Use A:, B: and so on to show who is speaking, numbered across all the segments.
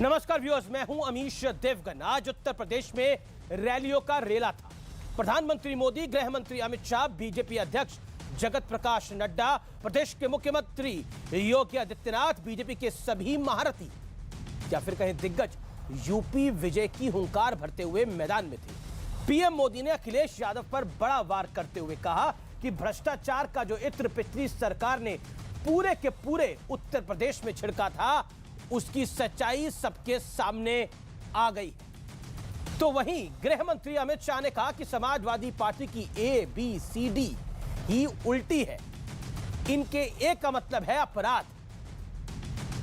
A: नमस्कार व्यूअर्स, मैं हूं अमीश देवगन। आज उत्तर प्रदेश में रैलियों का रेला था। प्रधानमंत्री मोदी, गृह मंत्री अमित शाह, बीजेपी अध्यक्ष जगत प्रकाश नड्डा, प्रदेश के मुख्यमंत्री योगी आदित्यनाथ, बीजेपी के सभी महारथी या फिर कहें दिग्गज यूपी विजय की हुंकार भरते हुए मैदान में थे। पीएम मोदी ने अखिलेश यादव पर बड़ा वार करते हुए कहा कि भ्रष्टाचार का जो इत्र पिछली सरकार ने पूरे के पूरे उत्तर प्रदेश में छिड़का था, उसकी सच्चाई सबके सामने आ गई है। तो वहीं गृह मंत्री अमित शाह ने कहा कि समाजवादी पार्टी की ABCD ही उल्टी है। इनके A का मतलब है अपराध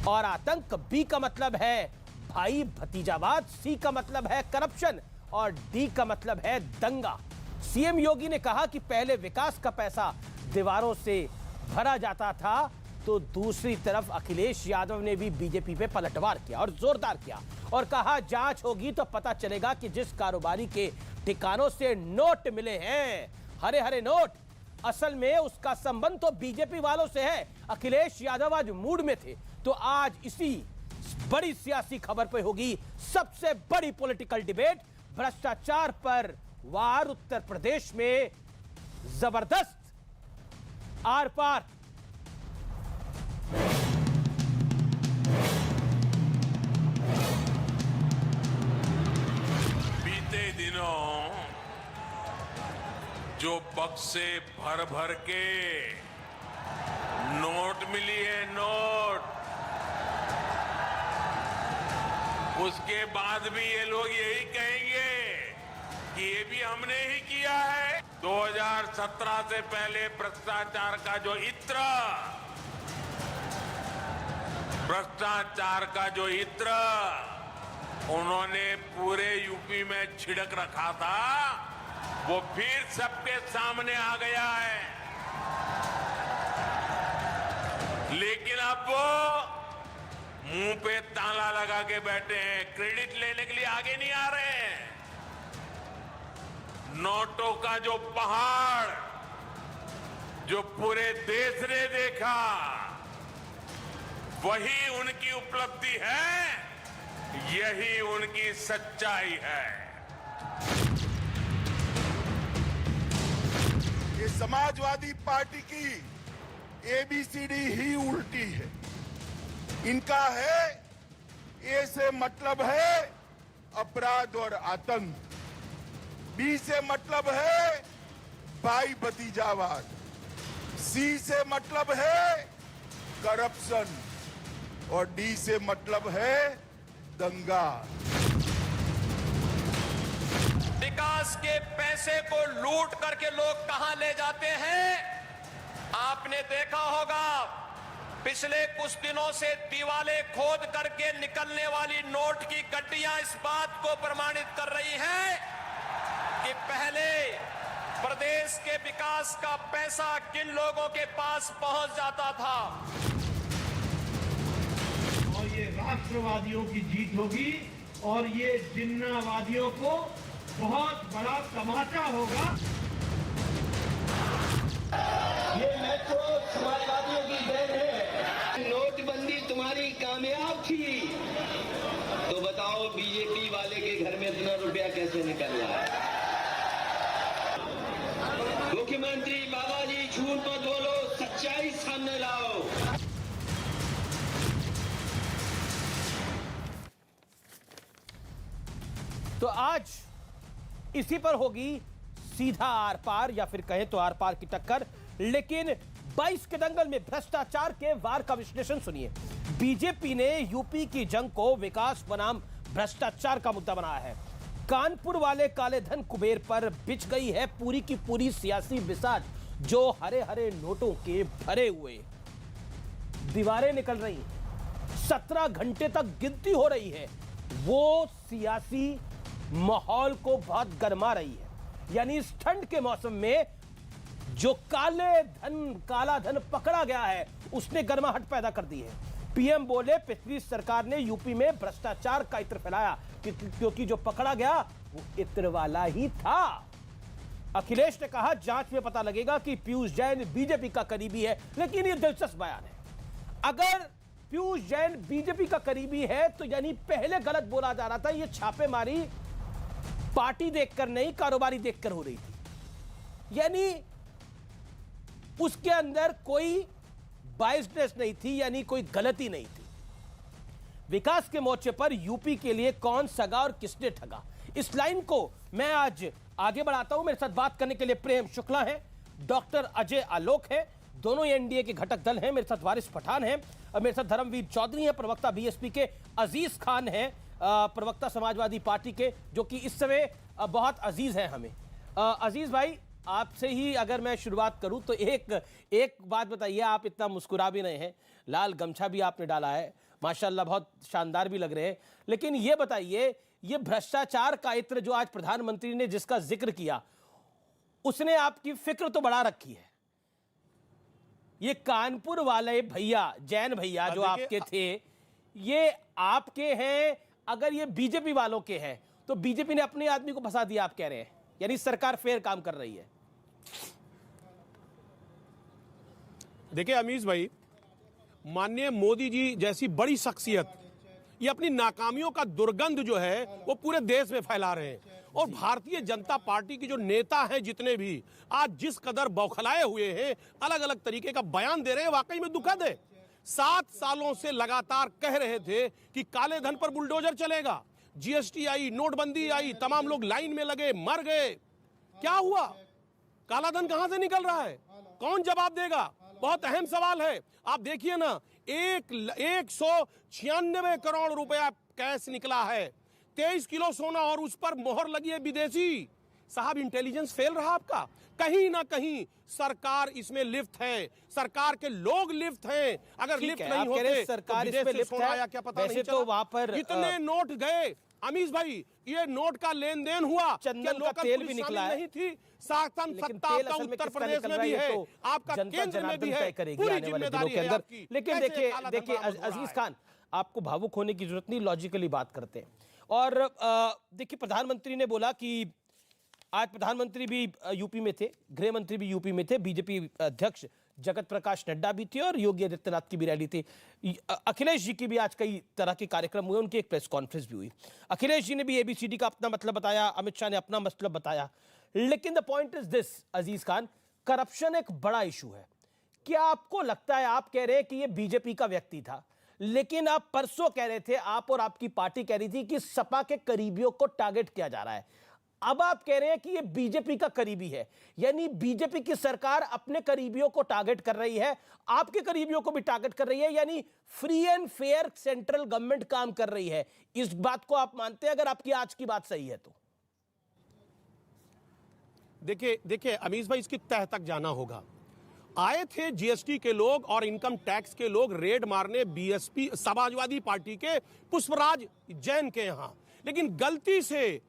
A: और आतंक, B का मतलब है भाई भतीजावाद, C का मतलब है करप्शन और D का मतलब है दंगा। सीएम योगी ने कहा कि पहले विकास का पैसा दीवारों से भरा जाता था, तो दूसरी तरफ अखिलेश यादव ने भी बीजेपी पे पलटवार किया और जोरदार किया और कहा जांच होगी तो पता चलेगा कि जिस कारोबारी के ठिकानों से नोट मिले हैं, हरे हरे नोट, असल में उसका संबंध तो बीजेपी वालों से है। अखिलेश यादव आज मूड में थे, तो आज इसी बड़ी सियासी खबर पे होगी सबसे बड़ी पॉलिटिकल डिबेट। भ्रष्टाचार पर वार उत्तर प्रदेश में जबरदस्त आर पार।
B: बीते दिनों जो बक्से भर भर के नोट मिली है, नोट, उसके बाद भी ये लोग यही कहेंगे कि ये भी हमने ही किया है। 2017 से पहले भ्रष्टाचार का जो इत्र उन्होंने पूरे यूपी में छिड़क रखा था, वो फिर सबके सामने आ गया है। लेकिन अब वो मुंह पे ताला लगा के बैठे हैं, क्रेडिट लेने के लिए आगे नहीं आ रहे हैं। नोटों का जो पहाड़ जो पूरे देश ने देखा, वही उनकी उपलब्धि है, यही उनकी सच्चाई है।
C: ये समाजवादी पार्टी की ABCD ही उल्टी है। इनका है A से मतलब है अपराध और आतंक, B से मतलब है भाई भतीजावाद, C से मतलब है करप्शन और D से मतलब है दंगा।
D: विकास के पैसे को लूट करके लोग कहां ले जाते हैं, आपने देखा होगा। पिछले कुछ दिनों से दीवालें खोद करके निकलने वाली नोट की गड्डियां इस बात को प्रमाणित कर रही हैं कि पहले प्रदेश के विकास का पैसा किन लोगों के पास पहुंच जाता था।
E: और ये राष्ट्रवादियों की जीत होगी और ये जिन्नावादियों को बहुत बड़ा तमाचा होगा।
F: ये मेट्रो समाजवादियों की देन है। नोटबंदी तुम्हारी कामयाब थी, तो बताओ बीजेपी वाले के घर में इतना रुपया कैसे निकल रहा है। मुख्यमंत्री बाबा जी, झूठ मत बोलो, सच्चाई सामने लाओ।
A: तो आज इसी पर होगी सीधा आर पार या फिर कहें तो आर पार की टक्कर। लेकिन 22 के दंगल में भ्रष्टाचार के वार का विश्लेषण सुनिए। बीजेपी ने यूपी की जंग को विकास बनाम भ्रष्टाचार का मुद्दा बनाया है। कानपुर वाले काले धन कुबेर पर बिछ गई है पूरी की पूरी सियासी बिसात, जो हरे हरे नोटों के भरे हुए। दीवारें निकल रही हैं, 17 घंटे तक गिनती हो रही है। वो सियासी माहौल को बहुत गरमा रही है। यानी इस ठंड के मौसम में जो काला धन पकड़ा गया है, उसने गर्माहट पैदा कर दी है। पीएम बोले पिछली सरकार ने यूपी में भ्रष्टाचार का इत्र फैलाया, क्योंकि जो पकड़ा गया वो इत्र वाला ही था। अखिलेश ने कहा जांच में पता लगेगा कि पीयूष जैन बीजेपी का करीबी है। लेकिन यह दिलचस्प बयान है। अगर पीयूष जैन बीजेपी का करीबी है, तो यानी पहले गलत बोला जा रहा था, ये छापेमारी पार्टी देखकर नहीं, कारोबारी देखकर हो रही थी। यानी उसके अंदर कोई बायसनेस नहीं थी, यानी कोई गलती नहीं थी। विकास के मोर्चे पर यूपी के लिए कौन सगा और किसने ठगा, इस लाइन को मैं आज आगे बढ़ाता हूं। मेरे साथ बात करने के लिए प्रेम शुक्ला है, डॉक्टर अजय आलोक है, दोनों एनडीए के घटक दल हैं। मेरे साथ वारिस पठान है और मेरे साथ धर्मवीर चौधरी है, प्रवक्ता बीएसपी के। अजीज खान है, प्रवक्ता समाजवादी पार्टी के, जो कि इस समय बहुत अजीज है हमें। अजीज भाई, आपसे ही अगर मैं शुरुआत करूं तो एक बात बताइए, आप इतना मुस्कुरा भी रहे हैं, लाल गमछा भी आपने डाला है, माशाल्लाह बहुत शानदार भी लग रहे हैं, लेकिन ये बताइए, ये भ्रष्टाचार का इत्र जो आज प्रधानमंत्री ने जिसका जिक्र किया, उसने आपकी फिक्र तो बढ़ा रखी है। ये कानपुर वाले भैया, जैन भैया जो आपके थे, ये आपके हैं? अगर ये बीजेपी वालों के हैं तो बीजेपी ने अपने आदमी को फंसा दिया, आप कह रहे हैं, यानी सरकार फेयर काम कर रही है।
G: देखिए अमीश भाई, माननीय मोदी जी जैसी बड़ी शख्सियत ये अपनी नाकामियों का दुर्गंध जो है वो पूरे देश में फैला रहे हैं, और भारतीय जनता पार्टी के जो नेता हैं जितने भी आज जिस कदर बौखलाए हुए हैं, अलग अलग तरीके का बयान दे रहे हैं, वाकई में दुखद है। 7 सालों से लगातार कह रहे थे कि काले धन पर बुलडोजर चलेगा, जीएसटी आई, नोटबंदी आई, तमाम लोग लाइन में लगे, मर गए, क्या हुआ? काला धन कहां से निकल रहा है? कौन जवाब देगा? बहुत अहम सवाल है। आप देखिए ना, 196 करोड़ रुपया कैश निकला है, 23 किलो सोना और उस पर मोहर लगी है विदेशी। साहब, इंटेलिजेंस फेल रहा आपका, कहीं ना कहीं सरकार इसमें लिफ्ट है, सरकार के लोग लिफ्ट हैं। अगर लिफ्ट नहीं होते
A: सरकार
G: तो
A: इसमें लिफ्ट है,
G: क्या पता नहीं
A: तो वहां पर
G: इतने नोट गए। अमीश भाई, ये नोट का लेन देन हुआ,
A: चंदन का तेल भी निकला है,
G: नहीं थी, शासन सत्ता आपका उत्तर प्रदेश में भी है, आपका केंद्र में भी है, पूरी जिम्मेदारी है आपकी।
A: लेकिन देखिए अजीज खान, आपको भावुक होने की जरूरत नहीं, लॉजिकली बात करते हैं। और देखिए, प्रधानमंत्री ने बोला कि आज प्रधानमंत्री भी यूपी में थे, गृह मंत्री भी यूपी में थे, बीजेपी अध्यक्ष जगत प्रकाश नड्डा भी थे और योगी आदित्यनाथ की भी रैली थी। अखिलेश जी की भी आज कई तरह के कार्यक्रम हुए, उनकी एक प्रेस कॉन्फ्रेंस भी हुई। अखिलेश जी ने भी एबीसीडी का अपना मतलब बताया, अमित शाह ने अपना मतलब बताया। लेकिन the point is this Aziz Khan, corruption एक बड़ा इशू है। क्या आपको लगता है, आप कह रहे हैं कि ये बीजेपी का व्यक्ति था, लेकिन आप परसों कह रहे थे, आप और आपकी पार्टी कह रही थी कि सपा के करीबियों को टारगेट किया जा रहा है, अब आप कह रहे हैं कि ये बीजेपी का करीबी है, यानी बीजेपी की सरकार अपने करीबियों को टारगेट कर रही है, आपके करीबियों को भी टारगेट कर रही है, यानी free and fair central government काम कर रही है। इस बात को आप मानते हैं, अगर आपकी आज की बात सही है तो?
G: देखिए अमीश भाई, इसकी तह तक जाना होगा। आए थे जीएसटी के लोग और इनकम टैक्स के लोग रेड मारने बीएसपी समाजवादी पार्टी के पुष्पराज जैन के यहां, लेकिन गलती से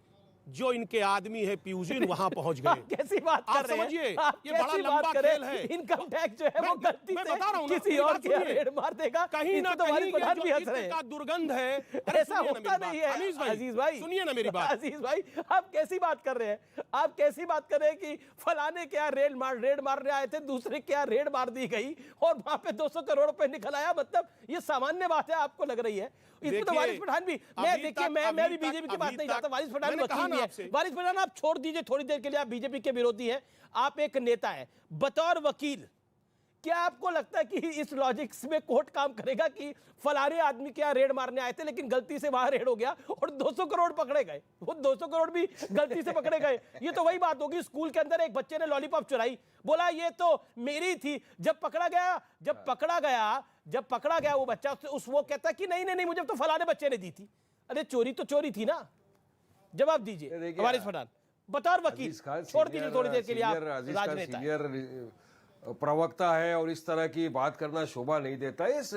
G: जो इनके आदमी है पीयूष जी वहां पहुंच गए।
A: कैसी बात कर रहे हैं?
G: समझिए, ये बड़ा लंबा खेल है।
A: इनकम टैक्स जो है वो गलती
G: मैं
A: से
G: बता रहा हूं
A: किसी और के रेड मार देगा,
G: कहीं ना कहीं
A: प्रधान भी हंस रहे हैं।
G: का दुर्गंध है,
A: ऐसा होता नहीं है अजीज भाई।
G: सुनिए ना मेरी बात।
A: अजीज भाई, आप कैसी बात कर रहे हैं? आप कैसी बात कर रहे हैं कि फलाने क्या रेड मारने आए थे, दूसरे क्या रेड मार दी गई और वहां पे 200 करोड़ रुपए निकल आया? मतलब ये सामान्य बात है, आपको लग रही है? इसमें तो वारिस पठान भी, मैं भी बीजेपी की बात नहीं चाहता, वारिस पठान वकील भी है। वारिस पठान, आप छोड़ दीजिए थोड़ी देर के लिए, आप बीजेपी के विरोधी हैं, आप एक नेता हैं, बतौर वकील क्या आपको लगता है कि इस लॉजिक्स में कोर्ट काम करेगा कि फलाने आदमी के यहाँ रेड मारने आए थे लेकिन गलती से वहां रेड हो गया और 200 करोड़ पकड़े गए, वो 200 करोड़ भी गलती से पकड़े गए? ये तो वही बात होगी, स्कूल के अंदर एक बच्चे ने लॉलीपॉप चुराई, बोला ये तो मेरी थी, जब पकड़ा गया वो बच्चा, वो कहता कि नहीं मुझे तो फलाने बच्चे ने दी थी। अरे चोरी तो चोरी थी ना, जवाब दीजिए वारिस पठान, बतौर वकील। छोड़ दीजिए थोड़ी देर के लिए, आप राजनेता
H: प्रवक्ता है और इस तरह की बात करना शोभा नहीं देता। इस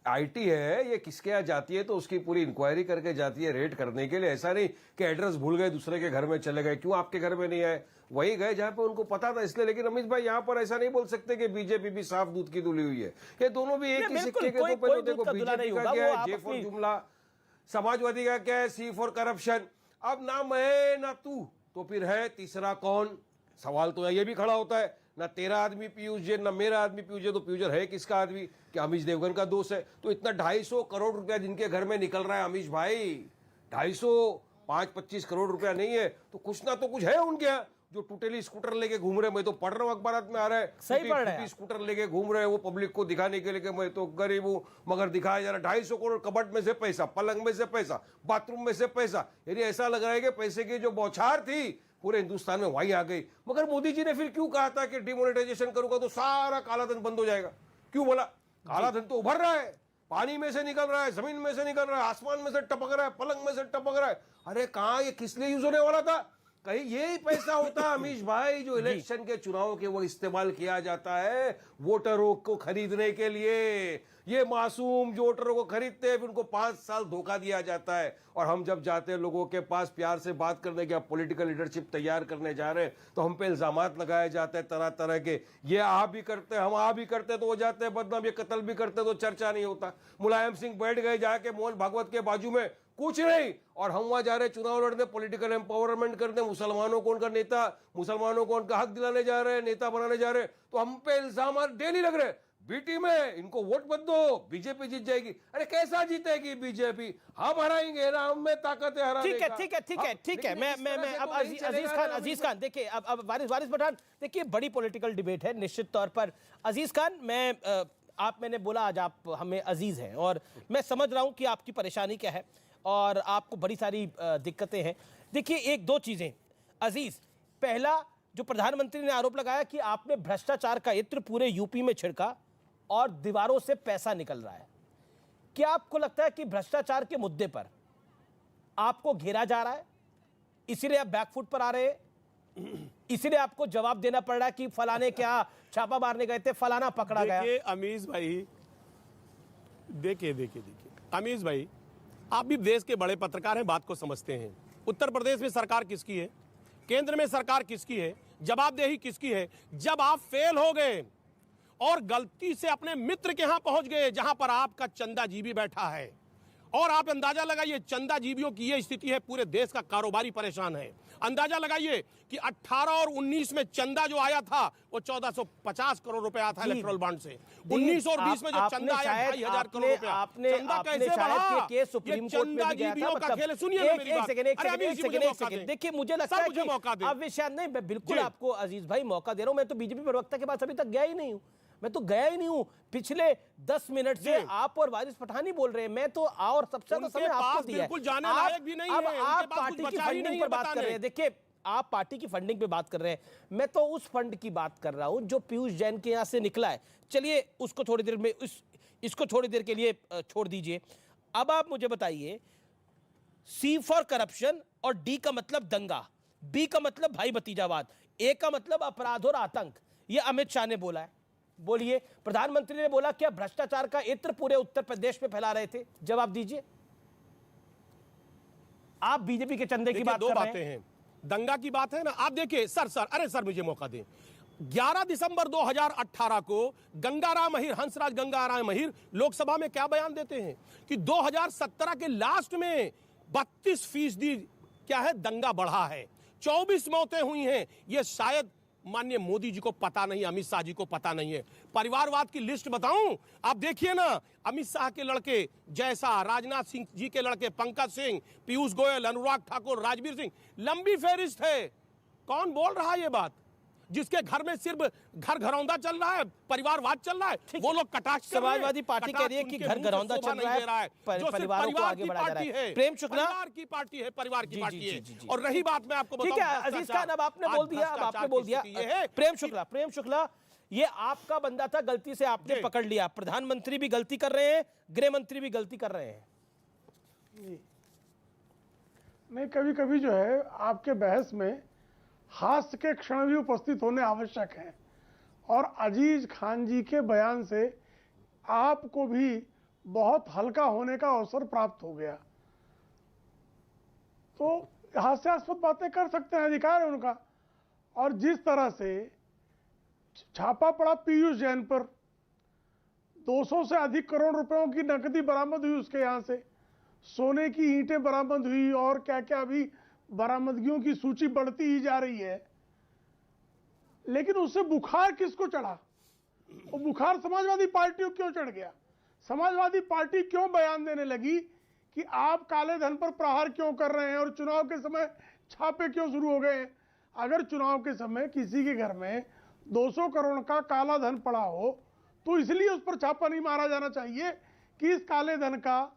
H: आईटी है, ये किसके यहाँ जाती है तो उसकी पूरी इंक्वायरी करके जाती है रेड करने के लिए। ऐसा नहीं कि एड्रेस भूल गए, दूसरे के घर में चले गए। क्यों आपके घर में नहीं आए? वही गए जहां पे उनको पता था, इसलिए। लेकिन अमित भाई, यहाँ पर ऐसा नहीं बोल सकते कि बीजेपी भी साफ दूध की धुली हुई है। ये दोनों भी एक ही सिक्के के दो पहलू। देखो, बीजेपी का क्या है, जे फॉर जुमला, समाजवादी का क्या है, सी फॉर करप्शन। अब ना मैं ना तू, तो फिर है तीसरा कौन? सवाल तो ये भी खड़ा होता है। ना तेरा आदमी पीयूष जैन ना मेरा आदमी पीयूष जैन, तो पीयूष जैन है किसका आदमी? कि अमीश देवगन का दोस्त है? तो इतना 250 करोड़ रुपया जिनके घर में निकल रहा है अमीश भाई, 250 5-25 करोड़ रुपया नहीं है तो कुछ ना तो कुछ है उनके यहाँ। जो टूटेली स्कूटर लेके घूम रहे, मैं तो पढ़ रहा हूँ अखबार में आ रहा है,
A: सही पढ़ रहे हैं।
H: स्कूटर लेके घूम रहे हैं वो पब्लिक को दिखाने के लिए कि मैं तो गरीब हूँ, मगर दिखाया जा रहा है 250 करोड़ कबट में से पैसा, पलंग में से पैसा, बाथरूम में से पैसा। यानी ऐसा लग रहा है कि पैसे की जो बौछार थी पूरे हिंदुस्तान में वहीं आ गई। मगर मोदी जी ने फिर क्यों कहा था कि डिमोनेटाइजेशन करूंगा तो सारा काला धन बंद हो जाएगा? क्यों बोला? काला धन तो उभर रहा है, पानी में से निकल रहा है, जमीन में से निकल रहा है, आसमान में से टपक रहा है, पलंग में से टपक रहा है। अरे कहाँ, ये किस लिए यूज होने वाला था? कहीं यही पैसा होता अमीश भाई जो इलेक्शन के चुनाव के वो इस्तेमाल किया जाता है वोटरों को खरीदने के लिए। ये मासूम जो वोटरों को खरीदते हैं फिर उनको 5 साल धोखा दिया जाता है। और हम जब जाते हैं लोगों के पास प्यार से बात करने के, पॉलिटिकल लीडरशिप तैयार करने जा रहे हैं, तो हम पे इल्जामात लगाए जाते हैं तरह तरह के। ये आप भी करते हैं, हम आप भी करते तो हो जाते हैं बदनाम, ये कत्ल भी करते तो चर्चा नहीं होता। मुलायम सिंह बैठ गए जाके मोहन भागवत के बाजू में, कुछ नहीं, और हम वहां जा रहे चुनाव लड़ने, पॉलिटिकल एम्पावरमेंट करने, मुसलमानों को उनका नेता, मुसलमानों को उनका हक दिलाने जा रहे हैं, नेता बनाने जा रहे हैं। तो हम पे इल्जाम डेली लग रहे हैं, बीटी में इनको वोट मत दो, बीजेपी जीत जाएगी। अरे कैसा जीतेगी बीजेपी? हम हराएंगे ना, हम में ताकत है हराने का।
A: ठीक है। मैं अब अजीज खान देखिए, अब वारिस पठान देखिए, बड़ी पॉलिटिकल डिबेट है निश्चित तौर पर। अजीज खान, मैंने बोला आज आप हमें अजीज हैं और मैं समझ रहा हूं कि आपकी परेशानी क्या है और आपको बड़ी सारी दिक्कतें हैं। देखिए, एक दो चीजें अजीज, पहला जो प्रधानमंत्री ने आरोप लगाया कि आपने भ्रष्टाचार का इत्र पूरे यूपी में छिड़का और दीवारों से पैसा निकल रहा है। क्या आपको लगता है कि भ्रष्टाचार के मुद्दे पर आपको घेरा जा रहा है, इसीलिए आप बैकफुट पर आ रहे हैं, इसीलिए आपको जवाब देना पड़ रहा है कि फलाने क्या छापा मारने गए थे, फलाना पकड़ा गया?
G: देखिए अमीश भाई, देखिए अमीश भाई, आप भी देश के बड़े पत्रकार हैं, बात को समझते हैं। उत्तर प्रदेश में सरकार किसकी है, केंद्र में सरकार किसकी है, जवाबदेही किसकी है? जब आप फेल हो गए और गलती से अपने मित्र के यहां पहुंच गए जहां पर आपका चंदा जीबी बैठा है, और आप अंदाजा लगाइए चंदा जीबियों की ये स्थिति है, पूरे देश का कारोबारी परेशान है। अंदाजा लगाइए कि 18 और 19 में चंदा जो आया था वो 1450 करोड़ रुपए आया था इलेक्ट्रल बॉन्ड से। 19 और 20 में जो चंदा आया 2500 करोड़ रुपया, चंदा कैसे बढ़ा? ये चंदा जीबियों का खेल। सुनिए ना मेरी बात।
A: देखिए, मुझे लगता है कि अब विषय नहीं, मैं बिल्कुल आपको अजीज भाई मौका दे रहा हूं। मैं तो बीजेपी प्रवक्ता के पास अभी तक गया ही नहीं हूं, पिछले 10 मिनट से आप और वारिस पठान ही बोल रहे हैं। मैं तो और सबसे ज्यादा समय आपको दिया है।
G: बिल्कुल जाने लायक भी नहीं है।
A: अब आप पार्टी की फंडिंग पर बात कर रहे हैं। देखिए, आप पार्टी की फंडिंग पे बात कर रहे हैं, मैं तो उस फंड की बात कर रहा हूं जो पीयूष जैन के यहां से निकला है। चलिए उसको थोड़ी देर में, इसको थोड़ी देर के लिए छोड़ दीजिए। अब आप मुझे बताइए, सी फॉर करप्शन और डी का मतलब दंगा, बी का मतलब भाई भतीजावाद, ए का मतलब अपराध और आतंक, ये अमित शाह ने बोला है। बोलिए, प्रधानमंत्री ने बोला क्या भ्रष्टाचार का इत्र पूरे उत्तर प्रदेश में फैला रहे थे? जवाब दीजिए। आप बीजेपी के चंदे की बात कर रहे हैं।
G: दो बातें हैं, दंगा की बात है ना। आप देखिए सर मुझे मौका दें। 11 दिसंबर 2018 को गंगाराम अहीर, हंसराज गंगाराम अहीर लोकसभा में क्या बयान देते हैं कि 2017 के लास्ट में 32% क्या है दंगा बढ़ा है, 24 मौतें हुई हैं। ये शायद माननीय मोदी जी को पता नहीं, अमित शाह जी को पता नहीं है। परिवारवाद की लिस्ट बताऊं, आप देखिए ना, अमित शाह के लड़के जैसा, राजनाथ सिंह जी के लड़के पंकज सिंह, पीयूष गोयल, अनुराग ठाकुर, राजवीर सिंह, लंबी फहरिस्त है। कौन बोल रहा है ये बात? जिसके घर में सिर्फ घर घरौंदा चल रहा है, परिवारवाद चल रहा है, वो लोग कटाक्ष कर रहे हैं।
A: समाजवादी पार्टी कह रही है कि घर घरौंदा चल रहा है, परिवारों को आगे बढ़ाया जा रहा है। प्रेम शुक्ला
G: परिवार की पार्टी है, परिवार की पार्टी है। और रही बात, मैं आपको
A: ठीक है अजीज खान, अब आपने बोल दिया, प्रेम शुक्ला, ये आपका बंदा था, गलती से आपने पकड़ लिया। प्रधानमंत्री भी गलती कर रहे हैं, गृह मंत्री भी गलती कर रहे हैं।
I: नहीं, कभी कभी जो है आपके बहस में हास्य के क्षण भी उपस्थित होने आवश्यक हैं, और अजीज खान जी के बयान से आपको भी बहुत हल्का होने का अवसर प्राप्त हो गया। तो हास्यास्पद बातें कर सकते हैं, अधिकार है उनका। और जिस तरह से छापा पड़ा पीयूष जैन पर, 200 से अधिक करोड़ रुपयों की नकदी बरामद हुई उसके यहां से, सोने की ईंटें बरामद हुई, और क्या क्या अभी बरामदगियों की सूची बढ़ती ही जा रही है। लेकिन उससे बुखार किसको चढ़ा? वो बुखार समाजवादी पार्टी को क्यों चढ़ गया? समाजवादी पार्टी क्यों बयान देने लगी कि आप काले धन पर प्रहार क्यों कर रहे हैं और चुनाव के समय छापे क्यों शुरू हो गए हैं? अगर चुनाव के समय किसी के घर में 200 करोड़ का काला धन पड़ा हो तो इसलिए उस पर छापा नहीं मारा जाना चाहिए कि इस काले धन का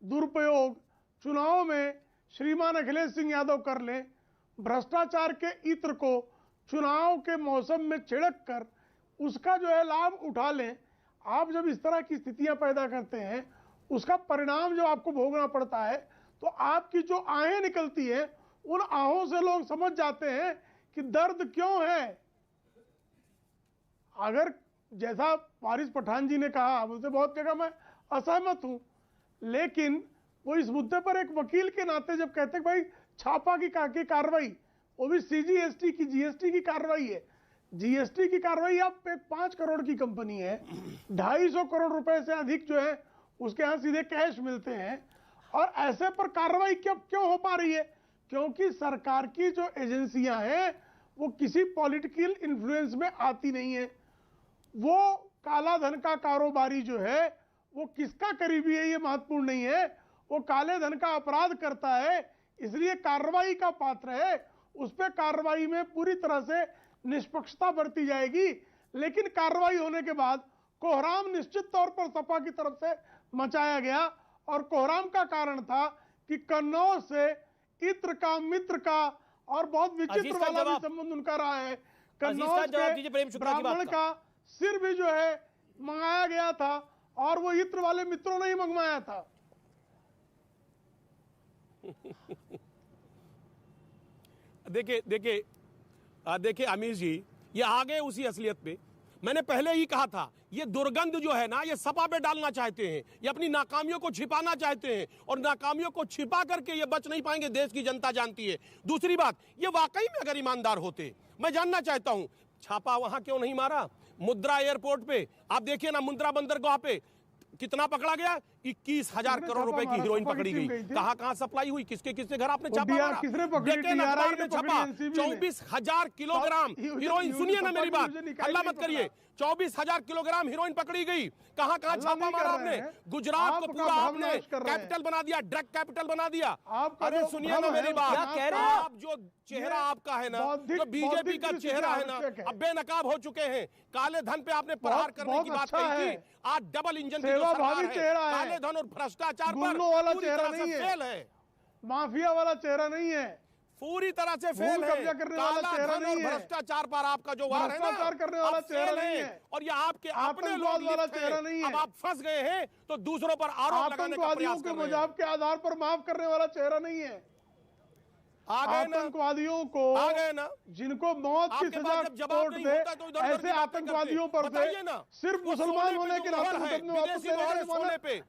I: दुरुपयोग चुनाव में श्रीमान अखिलेश सिंह यादव कर लें, भ्रष्टाचार के इत्र को चुनाव के मौसम में छिड़क कर उसका जो है लाभ उठा लें। आप जब इस तरह की स्थितियां पैदा करते हैं उसका परिणाम जो आपको भोगना पड़ता है, तो आपकी जो आहें निकलती हैं उन आहों से लोग समझ जाते हैं कि दर्द क्यों है। अगर जैसा वारिस पठान जी ने कहा, मुझसे बहुत जगह मैं असहमत हूं, लेकिन वो इस मुद्दे पर एक वकील के नाते जब कहते हैं भाई छापा की कार्रवाई, वो भी सीजीएसटी की, जीएसटी की कार्रवाई है। जीएसटी की कार्रवाई, आप एक 5 करोड़ की कंपनी है, 250 करोड़ रुपए से अधिक जो है उसके यहाँ सीधे कैश मिलते हैं, और ऐसे पर कार्रवाई क्यों हो पा रही है? क्योंकि सरकार की जो एजेंसियां हैं वो किसी पॉलिटिकल इन्फ्लुएंस में आती नहीं है। वो काला धन का कारोबारी जो है वो किसका करीबी है ये महत्वपूर्ण नहीं है, वो काले धन का अपराध करता है इसलिए कार्रवाई का पात्र है। उस पर कार्रवाई में पूरी तरह से निष्पक्षता बरती जाएगी, लेकिन कार्रवाई होने के बाद कोहराम निश्चित तौर पर सपा की तरफ से मचाया गया, और कोहराम का कारण था कि कन्नौज से इत्र का, मित्र का और बहुत विचित्र वाला भी संबंध उनका रहा है। कन्नौज के ब्राह्मण का सिर भी जो है मंगाया गया था और वो इत्र वाले मित्रों ने ही मंगवाया था।
G: देखिए अमीर जी, ये आ गए उसी असलियत पे। मैंने पहले ही कहा था, ये दुर्गंध जो है ना, ये सपा पे डालना चाहते हैं, ये अपनी नाकामियों को छिपाना चाहते हैं, और नाकामियों को छिपा करके ये बच नहीं पाएंगे, देश की जनता जानती है। दूसरी बात, ये वाकई में अगर ईमानदार होते, मैं जानना चाहता हूं छापा वहां क्यों नहीं मारा? मुद्रा एयरपोर्ट पे आप देखिए ना, मुद्रा बंदरगाह पे कितना पकड़ा गया? 21,000 करोड़ रुपए की हीरोइन पकड़ी गई। कहां सप्लाई हुई, किसके घर आपने छापा मारा? देखिए ना, अखबार में छपा 24,000 किलोग्राम हीरोइन। सुनिए ना मेरी बात, हल्ला मत करिए। 24,000 किलोग्राम हीरोइन पकड़ी गई। कहां छापा मारा आपने? गुजरात को पूरा आपने कैपिटल बना दिया, ड्रग कैपिटल बना दिया। अरे सुनिए ना मेरी बात, क्या कह रहे हैं आप? जो चेहरा आपका है ना, जो बीजेपी का चेहरा है ना, अब बेनकाब हो चुके हैं। काले धन पे आपने प्रहार करने की बात कही थी, आज डबल इंजन की जो सरकार है, काले धन और भ्रष्टाचार पर पूरी तरह से फेल है।
I: माफिया वाला चेहरा नहीं है,
G: पूरी तरह से फेल है। काला धन और भ्रष्टाचार पर आपका जो वार है ना,
I: करने वाला चेहरा नहीं है,
G: और ये आपके अपने लोग
I: वाला चेहरा नहीं है।
G: अब आप फंस गए हैं तो दूसरों पर आरोप लगाने का प्रयास कर रहे हैं।
I: मजाक के आधार पर माफ करने वाला चेहरा नहीं है। आतंकवादियों को,
G: आ गए ना,
I: जिनको मौत की सजा कोर्ट दे, ऐसे आतंकवादियों पर से सिर्फ मुसलमान होने के नाते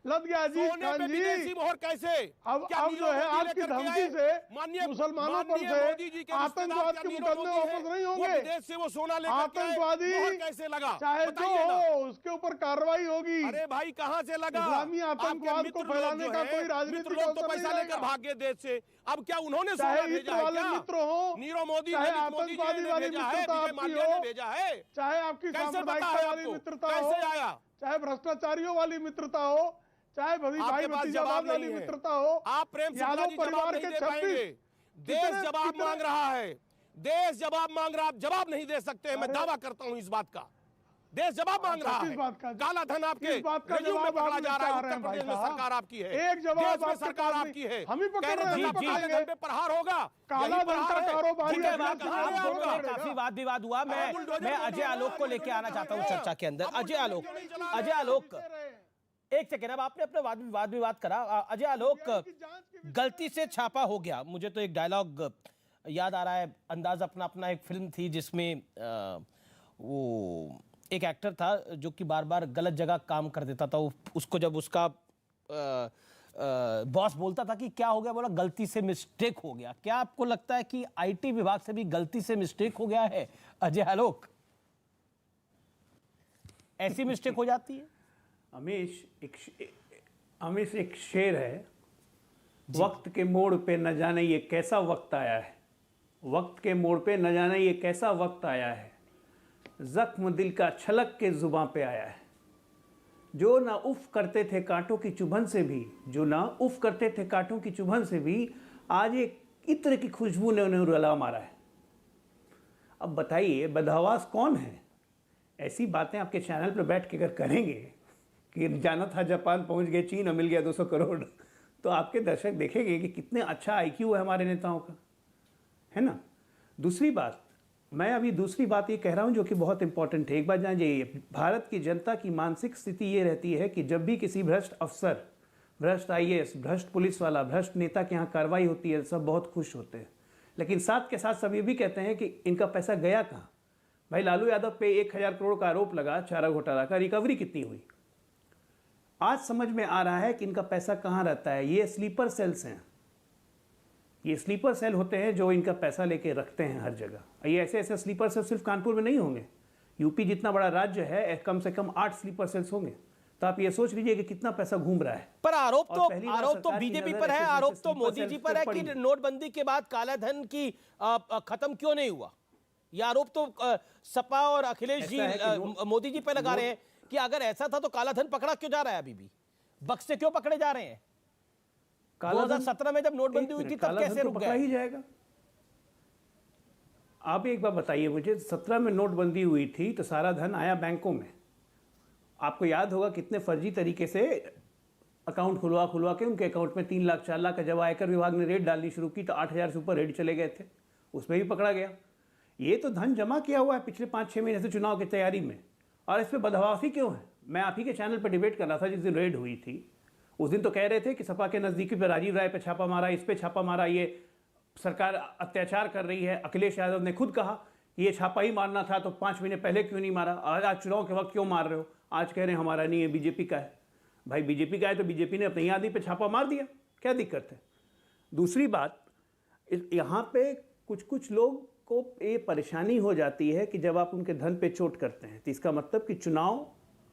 I: लग गया जी खान जी।
G: मोहर कैसे?
I: अब जो है आपकी धमकी से मुसलमानों पर से आतंकवाद के मुकदमे वापस नहीं होंगे।
G: विदेश से वो सोना लेकर
I: आतंकवादी
G: कैसे लगा?
I: चाहे जो हो उसके ऊपर कार्रवाई होगी।
G: अरे भाई कहाँ से लगा?
I: इस्लामी आतंकवाद को फैलाने का कोई राजनीतिक
G: तो पैसा लेकर भागे देश से। अब क्या उन्होंने सोना भेजा है क्या?
I: मित्र हो,
G: नीरव मोदी,
I: चाहे आतंकवादी वाली मित्रता आपकी हो,
G: भेजा है,
I: चाहे आपकी सांप्रदायिकता वाली मित्रता हो,
G: आया?
I: चाहे भ्रष्टाचारियों वाली मित्रता हो, चाहे भाई भतीजावाद वाली मित्रता हो,
G: आप प्रेम यादव परिवार के 26 देश जवाब मांग रहा है। देश जवाब मांग रहा, आप जवाब नहीं दे सकते। मैं दावा करता हूं इस बात का, देश जवाब मांग रहा है। काला धन आपके रेज्यूम में पकड़ा जा रहा है। उत्तर प्रदेश में सरकार आपकी है,
I: एक जवाब
G: में सरकार आपकी है।
I: हम ही पकड़ रहे हैं,
G: काले धन पे प्रहार होगा,
I: काला धन का कारोबारी
A: काफी वाद विवाद हुआ। मैं अजय आलोक को लेके आना चाहता हूँ चर्चा के अंदर। अजय आलोक एक सेकेंड, अब आपने अपने वाद विवाद करा। अजय आलोक, गलती से छापा हो गया। मुझे तो एक डायलॉग याद आ रहा है, अंदाज अपना अपना एक फिल्म थी जिसमें वो एक एक्टर था जो कि बार बार गलत जगह काम कर देता था। उसको जब उसका बॉस बोलता था कि क्या हो गया, बोला गलती से मिस्टेक हो गया। क्या आपको लगता है कि आईटी विभाग से भी गलती से मिस्टेक हो गया है? अजय आलोक, ऐसी मिस्टेक हो जाती है?
J: हमेश एक शेर है, वक्त के मोड़ पे न जाने ये कैसा वक्त आया है, वक्त के मोड़ पे न जाने ये कैसा वक्त आया है, जख्म दिल का छलक के जुबां पे आया है। जो ना उफ करते थे कांटों की चुभन से भी, जो ना उफ करते थे कांटों की चुभन से भी, आज एक इत्र की खुशबू ने उन्हें रुला मारा है। अब बताइए बदहवास कौन है? ऐसी बातें आपके चैनल पर बैठ के अगर करेंगे कि जाना था जापान पहुंच गए चीन और मिल गया 200 करोड़, तो आपके दर्शक देखेंगे कि कितने अच्छा आईक्यू है हमारे नेताओं का, है ना। दूसरी बात, मैं अभी दूसरी बात ये कह रहा हूँ जो कि बहुत इंपॉर्टेंट है। एक बात जान जाइए, भारत की जनता की मानसिक स्थिति ये रहती है कि जब भी किसी भ्रष्ट अफसर, भ्रष्ट IAS, भ्रष्ट पुलिस वाला, भ्रष्ट नेता के यहाँ कार्रवाई होती है, सब बहुत खुश होते हैं। लेकिन साथ के साथ सब ये भी कहते हैं कि इनका पैसा गया कहाँ? भाई लालू यादव पे 1000 करोड़ का आरोप लगा चारा घोटाला का, रिकवरी कितनी हुई? आज समझ में आ रहा है कि इनका पैसा कहाँ रहता है। ये स्लीपर सेल्स हैं, ये स्लीपर सेल होते हैं जो इनका पैसा लेके रखते हैं हर जगह। ये ऐसे ऐसे स्लीपर सेल सिर्फ कानपुर में नहीं होंगे, यूपी जितना बड़ा राज्य है कम से कम 8 स्लीपर सेल्स होंगे। तो आप ये सोच लीजिए कि कितना पैसा घूम रहा है।
A: पर आरोप तो बीजेपी पर है, आरोप तो मोदी जी पर है कि नोटबंदी के बाद काला धन की खत्म क्यों नहीं हुआ। ये आरोप तो सपा और अखिलेश जी मोदी जी पर लगा रहे हैं कि अगर ऐसा था तो काला धन पकड़ा क्यों जा रहा है, अभी भी बक्से क्यों पकड़े जा रहे हैं? 2017 में जब नोटबंदी हुई थी तब कैसे रुक गया?
J: ही जाएगा। आप एक बार बताइए मुझे, 17 में नोटबंदी हुई थी तो सारा धन आया बैंकों में। आपको याद होगा कितने फर्जी तरीके से अकाउंट खुलवा के उनके अकाउंट में 3 लाख 4 लाख का जब आयकर विभाग ने रेड डालनी शुरू की तो 8000 से ऊपर रेड चले गए थे, उसमें भी पकड़ा गया। ये तो धन जमा किया हुआ है पिछले 5-6 महीने से चुनाव की तैयारी में, और इस पर बदहवासी क्यों है? मैं आप ही के चैनल पर डिबेट कर रहा था जिस दिन रेड हुई थी। उस दिन तो कह रहे थे कि सपा के नज़दीकी पे राजीव राय पे छापा मारा, इस पे छापा मारा, ये सरकार अत्याचार कर रही है। अखिलेश यादव ने खुद कहा ये छापा ही मारना था तो 5 महीने पहले क्यों नहीं मारा, आज चुनाव के वक्त क्यों मार रहे हो? आज कह रहे हैं हमारा नहीं है, बीजेपी का है। भाई बीजेपी का है तो बीजेपी ने अपनी आदमी पे छापा मार दिया, क्या दिक्कत है? दूसरी बात, यहाँ पे कुछ लोग को ये परेशानी हो जाती है कि जब आप उनके धन पे चोट करते हैं तो इसका मतलब कि चुनाव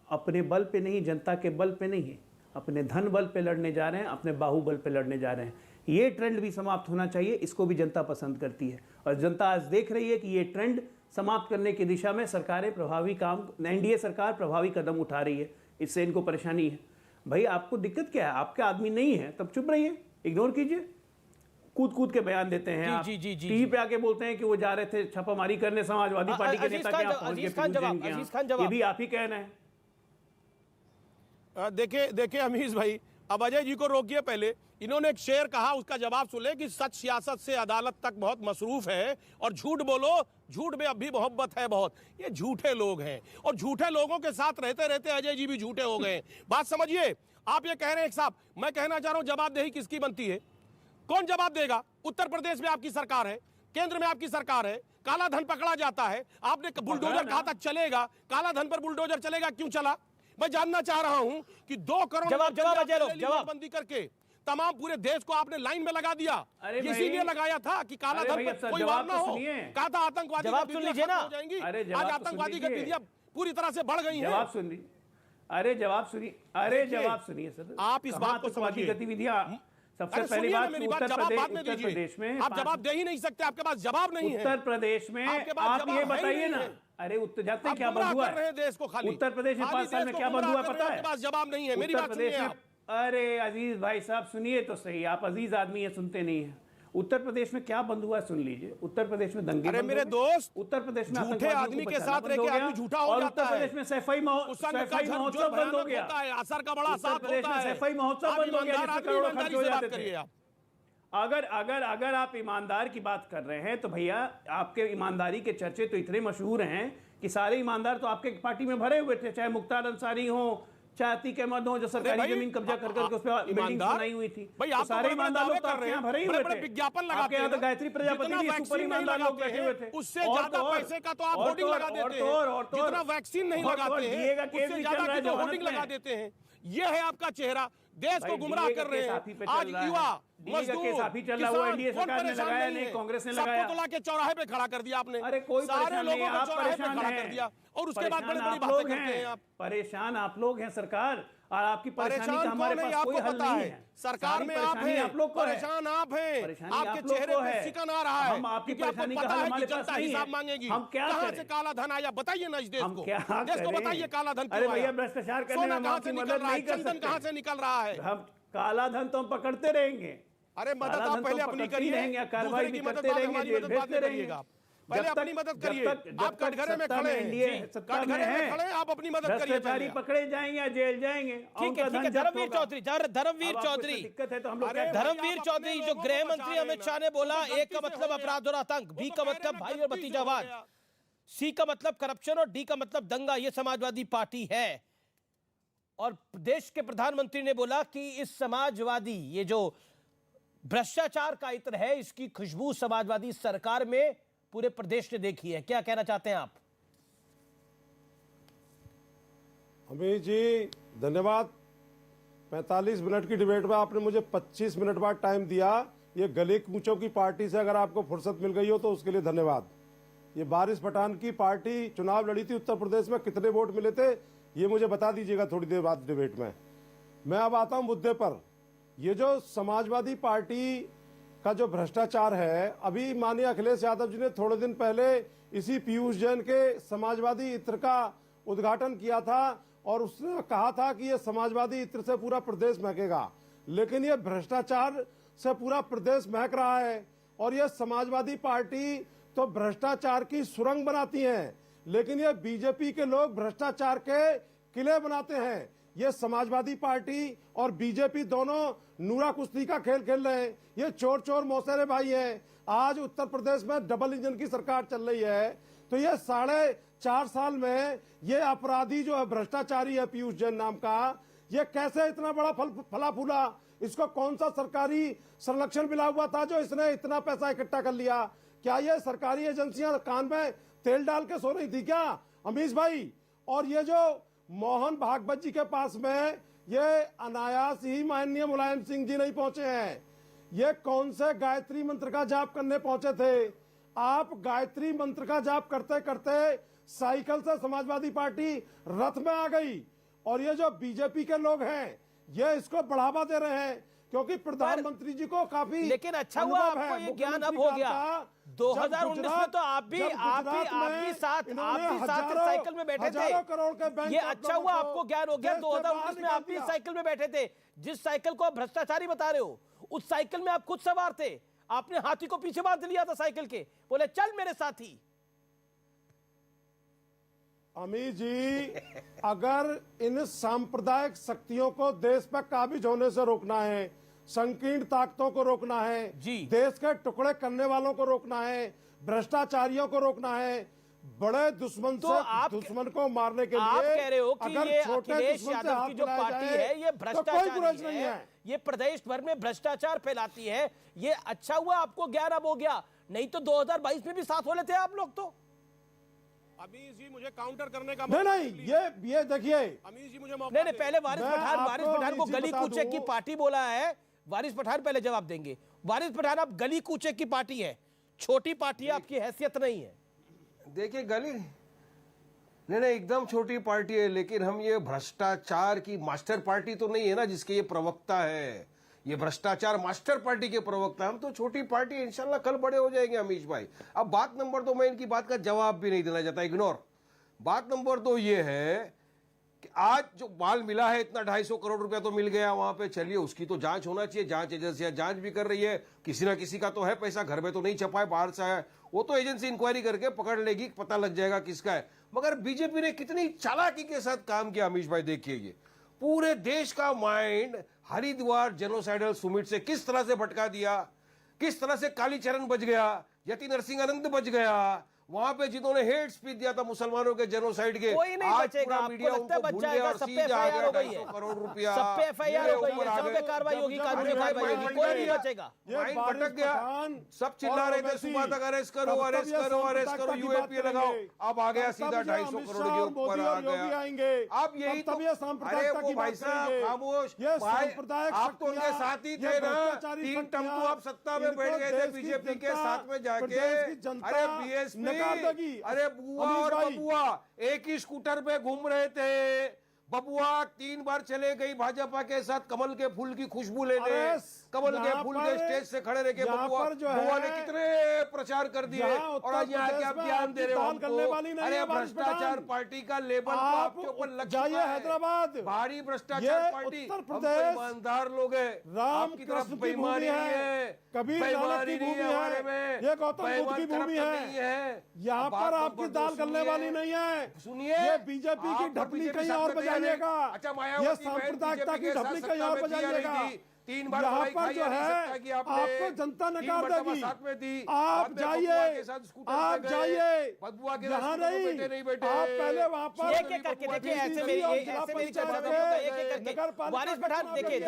J: अपने बल पे नहीं, जनता के बल पे नहीं है, अपने धन बल पे लड़ने जा रहे हैं, अपने बाहुबल पे लड़ने जा रहे हैं। ये ट्रेंड भी समाप्त होना चाहिए, इसको भी जनता पसंद करती है। और जनता आज देख रही है कि ये ट्रेंड समाप्त करने की दिशा में सरकारें प्रभावी काम, NDA सरकार प्रभावी कदम उठा रही है, इससे इनको परेशानी है। भाई आपको दिक्कत क्या है? आपके आदमी नहीं है तब चुप रहिए, इग्नोर कीजिए। कूद के बयान देते हैं आप, टीवी पे आके बोलते हैं कि वो जा रहे थे छापामारी करने समाजवादी पार्टी के नेता के यहाँ पहुंच गए, ये भी आप ही कहना है।
G: देखिए अमीश भाई, अब अजय जी को रोकिए पहले। इन्होंने एक शेर कहा, उसका जवाब सुन ले कि सच सियासत से अदालत तक बहुत मसरूफ है और झूठ बोलो, झूठ में अब भी मोहब्बत है बहुत। ये झूठे लोग हैं और झूठे लोगों के साथ रहते रहते अजय जी भी झूठे हो गए। बात समझिए, आप ये कह रहे हैं साहब, मैं कहना चाह रहा हूं जवाबदेही किसकी बनती है? कौन जवाब देगा? उत्तर प्रदेश में आपकी सरकार है, केंद्र में आपकी सरकार है, काला धन पकड़ा जाता है। आपने बुलडोजर कहा था चलेगा, काला धन पर बुलडोजर चलेगा, क्यों चला? मैं जानना चाह रहा हूं कि 2 करोड़ बंदी करके तमाम पूरे देश को आपने लाइन में लगा दिया, इसीलिए लगाया था कि काला धन पर कोई वार ना हो। कहा था आतंकवादी गतिविधियां हो जाएंगी, आज आतंकवादी गतिविधियां पूरी तरह से बढ़ गई हैं।
J: जवाब सुनिए, जवाब सुनिए सर,
G: आप इस बात को समझिए।
J: गतिविधियां सबसे पहली बात, उत्तर प्रदेश में
G: आप जवाब दे ही नहीं सकते, आपके पास जवाब नहीं है।
J: उत्तर प्रदेश में आप ये बताइए ना, अरे उत्तर जाते हैं क्या बंद हुआ है
G: देश को? खाली
J: उत्तर प्रदेश में 5 साल में क्या बंद हुआ पता है?
G: आपके पास जवाब नहीं है, मेरी बात सुनिए आप।
J: अरे अजीज भाई साहब सुनिए तो सही, आप अजीज आदमी है, सुनते नहीं है। उत्तर प्रदेश में क्या बंद हुआ है सुन लीजिए। उत्तर प्रदेश में दंगे,
G: अरे मेरे दोस्त,
J: उत्तर प्रदेश में
G: झूठे आदमी के साथ रह के आदमी झूठा हो जाता है।
J: उत्तर प्रदेश में सफाई महोत्सव बंद हो गया,
G: असर का बड़ा साथ होता है।
J: सफाई महोत्सव बंद हो गया, करोड़ों खर्च हो जाते थे। अगर आप ईमानदार की बात कर रहे हैं तो भैया आपके ईमानदारी के चर्चे तो इतने मशहूर हैं कि सारे ईमानदार तो आपके पार्टी में भरे हुए थे, चाहे मुख्तार अंसारी हो, चाहे अतीक अहमद हो, जो सरकारी जमीन कब्जा करके उस पर बिल्डिंग बनाई हुई थी।
G: भाई
J: सारे ईमानदार लोग तो आपके यहाँ भरे हुए थे,
G: विज्ञापन लगाते हैं।
J: गायत्री प्रजापति भी सुपर ईमानदार लोग बैठे हुए थे।
G: उससे ज्यादा पैसे का तो आप होर्डिंग लगा देते हैं, जितना वैक्सीन नहीं लगाते हैं उससे ज्यादा की तो होर्डिंग लगा देते हैं। ये है आपका चेहरा, देश को गुमराह कर रहे हैं। आज युवा मजदूर
J: कांग्रेस ने लगाया,
G: सबको तो लाके चौराहे पे खड़ा कर दिया आपने।
J: अरे कोई
G: सारे लोगों को चौराहे पे खड़ा कर दिया और उसके बाद बड़ी बड़ी बातें करते हैं आप।
J: परेशान आप लोग हैं सरकार। और आपकी परेशानी का हमारे पास कोई हल नहीं है।
G: सरकार में आप हैं,
J: आप लोग को है,
G: परेशान आप हैं,
J: परेशानी
G: आपके
J: आप लोग
G: चेहरे
J: को
G: पे
J: है।
G: सिकन आ रहा है।
J: हम आपकी
G: क्योंकि आपको
J: परेशानी का
G: पता
J: हल
G: है
J: हमारे
G: कि
J: पास
G: जनता
J: नहीं
G: हिसाब
J: है।
G: मांगेगी।
J: हम क्या
G: कहां
J: करें?
G: से काला धन आया बताइए ना इस देश
J: हम
G: को।
J: क्या
G: देश को
J: करें?
G: बताइए काला धन
J: अरे
G: क्यों
J: भैया
G: आया?
J: भ्रष्टाचार करने
G: सोना
J: में हम
G: कहां
J: आपकी
G: से निकल
J: मदद
G: रहा है?
J: नहीं कर
G: चंदन
J: सकते।
G: कहां से निकल रहा है?
J: हम काला धन तो हम पकड़ते रहेंगे।
G: अरे मदद
J: काला
G: आप
J: धन
G: पहले
J: तो हम
G: अपनी
J: पकड़ते
G: करिए,
J: रहेंगे, कार्रवाई
G: दूसरे
J: भी
G: की मदद
J: करते
G: बाद
J: रहेंगे,
G: हमारी
J: जेल
G: मदद बाद
J: भेजते
G: में
J: रहेंगे।
G: करिएगा। पहले अपनी मदद करिए। आप कटघरे में
J: सत्ता
G: खड़े हैं,
J: एनडीए
G: जी,
J: सत्ता में
G: कटघरे में
J: है,
G: खड़े हैं, आप अपनी मदद करिए
J: भ्रष्टाचारी
G: पहले।
J: पकड़े जाएंगे या जेल जाएंगे।
A: ठीक है, ठीक है। धर्मवीर चौधरी, धर्मवीर चौधरी,
J: दिक्कत है तो हम लोग
G: अरे
J: क्या करें?
A: धर्मवीर चौधरी जो गृह मंत्री अमित शाह ने बोला, ए का मतलब अपराध और आतंक, बी का मतलब भाई और भतीजावाद, सी का मतलब करप्शन और डी का मतलब दंगा, ये समाजवादी पार्टी है। और देश के प्रधानमंत्री ने बोला कि इस समाजवादी, ये जो भ्रष्टाचार का इत्र है, इसकी खुशबू समाजवादी सरकार में पूरे प्रदेश ने देखी है। क्या कहना चाहते हैं आप?
K: अमित जी धन्यवाद। 45 मिनट की डिबेट में आपने मुझे 25 मिनट बाद टाइम दिया। ये गले कूचों की पार्टी से अगर आपको फुर्सत मिल गई हो तो उसके लिए धन्यवाद। ये वारिस पठान की पार्टी चुनाव लड़ी थी उत्तर प्रदेश में, कितने वोट मिले थे ये मुझे बता दीजिएगा थोड़ी देर बाद डिबेट में। मैं अब आता हूं मुद्दे पर। ये जो समाजवादी पार्टी का जो भ्रष्टाचार है, अभी माननीय अखिलेश यादव जी ने थोड़े दिन पहले इसी पीयूष जैन के समाजवादी इत्र का उद्घाटन किया था और उसने कहा था कि ये समाजवादी इत्र से पूरा प्रदेश महकेगा। लेकिन ये भ्रष्टाचार से पूरा प्रदेश महक रहा है। और ये समाजवादी पार्टी तो भ्रष्टाचार की सुरंग बनाती है, लेकिन ये बीजेपी के लोग भ्रष्टाचार के किले बनाते हैं। ये समाजवादी पार्टी और बीजेपी दोनों नूरा कुश्ती का खेल खेल रहे हैं। ये चोर चोर मौसेरे भाई हैं। आज उत्तर प्रदेश में डबल इंजन की सरकार चल रही है, तो ये 4.5 साल में ये अपराधी जो है भ्रष्टाचारी है पीयूष जैन नाम का, ये कैसे इतना बड़ा फला फूला? इसको कौन सा सरकारी संरक्षण मिला हुआ था जो इसने इतना पैसा इकट्ठा कर लिया? क्या ये सरकारी एजेंसियां कान में तेल डाल के सो रही थी क्या अमीश भाई? और ये जो मोहन भागवत जी के पास में ये अनायास ही माननीय मुलायम सिंह जी नहीं पहुंचे हैं। ये कौन से गायत्री मंत्र का जाप करने पहुंचे थे? आप गायत्री मंत्र का जाप करते करते साइकिल से समाजवादी पार्टी रथ में आ गई। और ये जो बीजेपी के लोग हैं ये इसको बढ़ावा दे रहे हैं क्योंकि प्रधानमंत्री जी को काफी
A: लेकिन अच्छा हुआ आपको ये ज्ञान अब हो गया। 2019 में तो आप भी साथ साइकिल में बैठे थे। ये अच्छा हुआ आपको ज्ञान हो गया। 2019 में आप भी साइकिल में बैठे थे। जिस साइकिल को आप भ्रष्टाचारी बता रहे हो, उस साइकिल में आप खुद सवार थे। आपने हाथी को पीछे बांध लिया था साइकिल के, बोले चल मेरे साथी।
K: अमित जी, अगर इन सांप्रदायिक शक्तियों को देश पर काबिज होने से रोकना है, संकीर्ण ताकतों को रोकना है, देश के टुकड़े करने वालों को रोकना है, भ्रष्टाचारियों को रोकना है, बड़े दुश्मन
A: तो
K: से दुश्मन को मारने के लिए
A: आप कह रहे हो कि ये
K: छोटे
A: अखिलेश
K: दुश्मन से
A: यादव
K: हाथ
A: की जो
K: मिलाया
A: पार्टी
K: जाए,
A: है ये
K: तो
A: भ्रष्टाचारी
K: कोई बुराई नहीं है।
A: ये प्रदेश भर में भ्रष्टाचार फैलाती है। ये अच्छा हुआ आपको ज्ञान अब हो गया, नहीं तो 2022 में भी साथ हो लेते आप लोग। तो
G: अमीश जी मुझे काउंटर करने का
K: नहीं, ये देखिए
G: अमीश जी मुझे मौका
A: नहीं, पहले वारिस पठान को गली कूचे की पार्टी बोला है। वारिस पठान पहले जवाब देंगे। वारिस पठान, आप गली कूचे की पार्टी है, छोटी पार्टी है, आपकी हैसियत नहीं है।
H: देखिए गली नहीं एकदम छोटी पार्टी है, लेकिन हम ये भ्रष्टाचार की मास्टर पार्टी तो नहीं है ना जिसके ये प्रवक्ता है। ये भ्रष्टाचार मास्टर पार्टी के प्रवक्ता, हम तो छोटी पार्टी है। इंशाल्लाह कल बड़े हो जाएंगे अमीश भाई। अब बात नंबर 2, मैं इनकी बात का जवाब भी नहीं देना चाहता, इग्नोर। बात नंबर 2 ये है कि आज जो माल मिला है इतना 250 करोड़ रुपया तो मिल गया वहां पे, चलिए उसकी तो जांच होना चाहिए। जांच एजेंसियां जांच भी कर रही है, किसी ना किसी का तो है पैसा, घर में तो नहीं छपा है, बाहर से है, वो तो एजेंसी इंक्वायरी करके पकड़ लेगी, पता लग जाएगा किसका है। मगर बीजेपी ने कितनी चालाकी के साथ काम किया अमीश भाई, देखिए ये पूरे देश का माइंड हरिद्वार जेनोसाइडल सुमिट से किस तरह से भटका दिया, किस तरह से कालीचरण बच गया, यति नरसिंहानंद बच गया, वहां पे जिन्होंने हेट स्पीच दिया था मुसलमानों के जेनोसाइड के,
A: कोई नहीं बचेगा। आपको लगता है बच जाएगा? सब पे एफआईआर हो गई है,
H: करोड़ रुपया,
A: सब पे एफआईआर हो गई है, सब पे कार्रवाई होगी, कानूनी कार्रवाई होगी, कोई नहीं बचेगा।
H: माइंड भटक गया। सब चिल्ला रहे थे सुबह तक अरेस्ट करो, अरेस्ट करो, अरेस्ट करो, यूएपीए लगाओ। अब आ गया सीधा 250 करोड़ के ऊपर आ गया। अब यही तो, अरे वो भाई साहब खामोश, आप तो उनके साथ ही थे ना। 3 टम्पू आप सत्ता में बैठ गए थे बीजेपी के साथ में जाके। अरे बीएसपी, अरे बुआ और बबुआ एक ही स्कूटर पे घूम रहे थे, बबुआ 3 बार चले गई भाजपा के साथ कमल के फूल की खुशबू लेने। कमल के फूल के स्टेज से खड़े रह के बबुआ ने कितने प्रचार कर दिए, और आज यहाँ के आप ज्ञान दे रहे हो हमको। अरे भ्रष्टाचार पार्टी का लेबल तो आपके ऊपर लग
I: जाइए हैदराबाद,
H: भारी भ्रष्टाचार पार्टी।
I: उत्तर
H: हम
I: प्रदेश
H: ईमानदार लोग हैं, आपकी तरफ बेईमानी नहीं है,
I: कबीर नानक की भूमि है, ये गौतम बुद्ध की भूमि है। यहाँ पर आपकी दाल गलने वाली नहीं है।
H: सुनिए,
I: ये बीजेपी की ढपली कहीं और बजाइएगा।
H: अच्छा,
I: ये सांप्रदायिकता की ढपली कहीं और बजाइएगा।
H: 3 बार
I: यहाँ पर जो है आपको जनता नकार देगी। आप जाइए, आप जाइए, यहाँ नहीं, आप पहले वहाँ पर
A: एक एक करके देखिए, ऐसे मेरी चर्चा एक एक करके वारिस पठान देखिए एक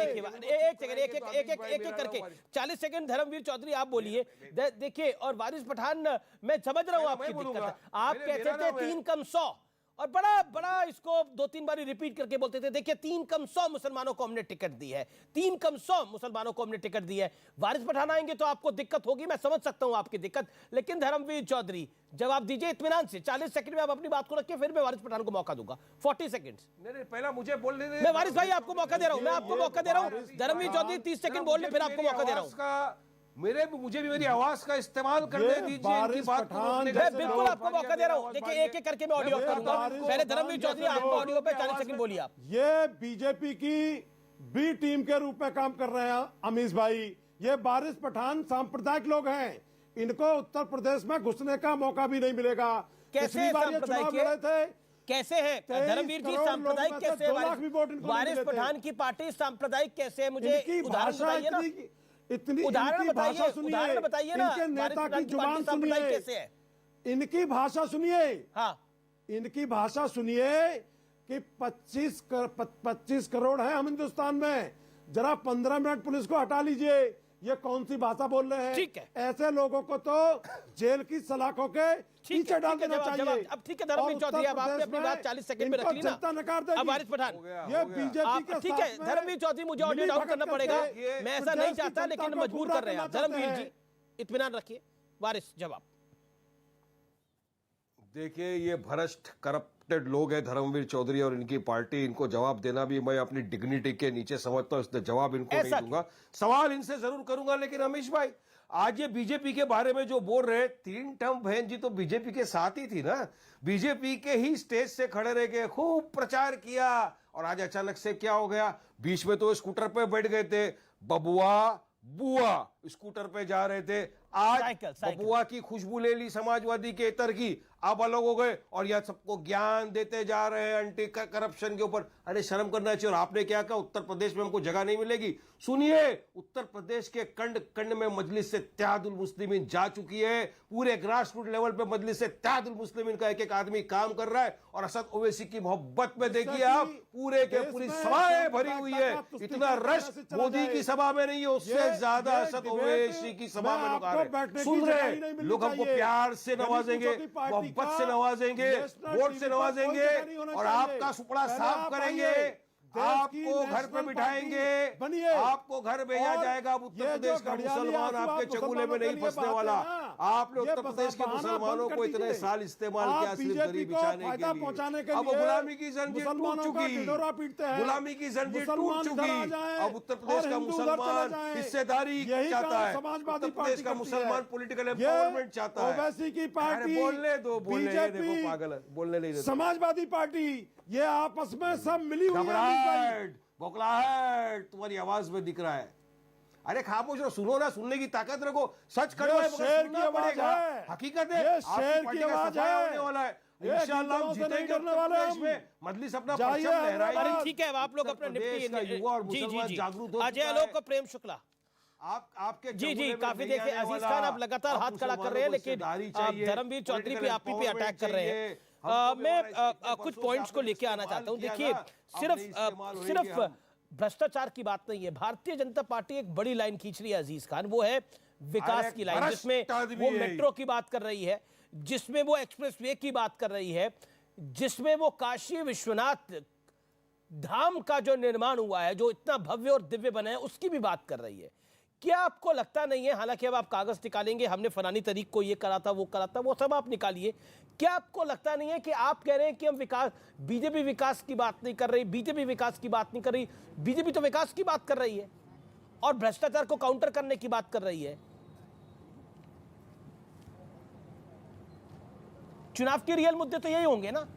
A: सेकंड, एक एक करके 40 सेकंड धर्मवीर चौधरी आप बोलिए। देखिए, और वारिस पठान मैं समझ रहा हूँ आपकी दिक्कत। आप कहते थे 3 कम 100, और बड़ा इसको 2-3 बार रिपीट करके बोलते थे। देखिए 3 कम 100 मुसलमानों को हमने टिकट दी है, 3 कम 100 मुसलमानों को हमने टिकट दी है। वारिस पठान आएंगे तो आपको दिक्कत होगी, मैं समझ सकता हूं आपकी दिक्कत, लेकिन धर्मवीर चौधरी जवाब दीजिए इत्मीनान से। 40 सेकंड में आप अपनी बात को रखिए, फिर मैं वारिस पठान को मौका दूंगा। 40 सेकंड।
H: नहीं, पहला मुझे बोलने दे।
A: मैं वारिस भाई आपको मौका दे रहा हूं, मैं आपको मौका दे रहा हूं। धर्मवीर चौधरी 30 सेकंड बोल ले, फिर आपको मौका दे रहा हूं।
H: मुझे भी मेरी आवाज का इस्तेमाल करने दीजिए। इनकी बात को रोकने का
A: मैं बिल्कुल आपको मौका दे रहा हूं। देखिए एक एक करके मैं ऑडियो करूंगा। पहले धर्मवीर चौधरी आपको ऑडियो पे 40 सेकंड बोलिए आप।
I: ये बीजेपी की बी टीम के रूप में काम कर रहे हैं अमीश भाई। ये वारिस पठान सांप्रदायिक लोग हैं, इनको उत्तर प्रदेश में घुसने का मौका भी नहीं मिलेगा।
A: कैसे सांप्रदायिक कैसे है धर्मवीर जी? सांप्रदायिक कैसे है? वारिस पठान की पार्टी सांप्रदायिक कैसे है? मुझे उदाहरण बताइए ना, उदाहरण बताइए ना।
I: इनके नेता की जुबान सुनिए,
A: कैसे है
I: इनकी भाषा सुनिए।
A: हाँ,
I: इनकी भाषा सुनिए कि 25 करोड़ है हम हिंदुस्तान में। जरा 15 मिनट पुलिस को हटा लीजिए, ये कौन सी भाषा बोल रहे हैं?
A: ठीक है,
I: ऐसे लोगों को तो जेल की सलाखों के पीछे डाल देना चाहिए।
A: अब ठीक है धर्मवीर चौधरी, अब आपने अपनी बात 40 सेकंड में रख ली ना। अब वारिस पठान,
I: ये बीजेपी के
A: ठीक है धर्मवीर चौधरी, मुझे ऑडियो डाउन करना पड़ेगा, मैं ऐसा नहीं चाहता, लेकिन मजबूर कर रहे हैं धर्मवीर जी। इत्मीनान रखिए, वारिस जवाब।
H: देखिए, ये भ्रष्ट करप्टेड लोग हैं धर्मवीर चौधरी और इनकी पार्टी। इनको जवाब देना भी मैं अपनी डिग्निटी के नीचे समझता हूं, इसलिए जवाब इनको नहीं दूंगा। सवाल इनसे जरूर करूंगा, लेकिन अमीश भाई आज ये बीजेपी के बारे में जो बोल रहे, 3 टर्म बहन जी तो बीजेपी के साथ ही थी ना, बीजेपी के ही स्टेज से खड़े रह के खूब प्रचार किया, और आज अचानक से क्या हो गया? बीच में तो स्कूटर पे बैठ गए थे, बबुआ बुआ स्कूटर पे जा रहे थे, आज बबुआ की खुशबू ले ली समाजवादी के इतर की, आप अलग हो गए और यह सबको ज्ञान देते जा रहे हैं एंटी करप्शन के ऊपर। अरे शर्म करना चाहिए। और आपने क्या कहा? उत्तर प्रदेश में हमको जगह नहीं मिलेगी। सुनिए, उत्तर प्रदेश के कंड कंड में मजलिस से इत्तेहादुल मुस्लिमीन जा चुकी है। पूरे ग्रास रूट लेवल पे मजलिस से इत्तेहादुल मुस्लिमीन का एक आदमी काम कर रहा है, और असद ओवैसी की मोहब्बत में देखिए आप, पूरे के पूरी सभाएं भरी हुई है। इतना रश मोदी की सभा में नहीं है, उससे ज्यादा असद ओवैसी की सभा में लोग आ रहे हैं। सुन रहे लोग हमको प्यार से नवाजेंगे, मोहब्बत से नवाजेंगे, वोट से नवाजेंगे, और आपका सुपड़ा साफ करेंगे, आपको घर पे बिठाएंगे, आपको घर भेजा जाएगा। उत्तर प्रदेश का मुसलमान आपके चंगुले में नहीं फंसने वाला। आपने उत्तर प्रदेश के मुसलमानों को इतने साल इस्तेमाल किया सिर्फ दरी बिछाने के लिए। अब गुलामी की जंजीर टूट चुकी, गुलामी की जंजीर टूट चुकी। अब उत्तर प्रदेश का मुसलमान हिस्सेदारी चाहता है, उत्तर प्रदेश का मुसलमान पॉलिटिकल एम्पावरमेंट चाहता है।
I: ओवैसी की पार्टी,
H: बोलने दो, बोलने देखो पागल बोलने नहीं देते।
I: समाजवादी पार्टी, ये आपस में सब मिली हुई है।
H: बौखलाहट तुम्हारी आवाज में दिख रहा है। अरे खामोश रहो, सुनो ना, सुनने की ताकत रखो। सच कड़वा है,
I: शेर की आवाज है,
H: हकीकत है,
I: ये शेर की आवाज
H: होने वाला है। इंशाअल्लाह हम जीतेंगे उत्तर प्रदेश में। मजलिस अपना परचम लहराएगी।
A: ठीक है, आप लोग अपने निपटी।
H: युवा और मुसलमान जागरूक हो।
A: अजय आलोक को प्रेम शुक्ला
H: आपके
A: जी काफी देखे। अजीज खान आप लगातार हाथ खड़ा कर रहे हैं, लेकिन धर्मवीर चौधरी भी आप ही पे अटैक कर रहे हैं। मैं कुछ पॉइंट्स को लेके आना चाहता हूं। देखिए, सिर्फ भ्रष्टाचार की बात नहीं है। भारतीय जनता पार्टी एक बड़ी लाइन खींच रही है अजीज खान, वो है विकास की लाइन, जिसमें वो मेट्रो की बात कर रही है, जिसमें वो एक्सप्रेसवे की बात कर रही है, जिसमें वो काशी विश्वनाथ धाम का जो निर्माण हुआ है, जो इतना भव्य और दिव्य बना है, उसकी भी बात कर रही है। क्या आपको लगता नहीं है, हालांकि अब आप कागज निकालेंगे, हमने फलानी तारीख को ये करा था, वो सब आप निकालिए, क्या आपको लगता नहीं है कि आप कह रहे हैं कि हम विकास, बीजेपी विकास की बात नहीं कर रही, बीजेपी विकास की बात नहीं कर रही, बीजेपी तो विकास की बात कर रही है और भ्रष्टाचार को काउंटर करने की बात कर रही है। चुनाव के रियल मुद्दे तो यही होंगे ना।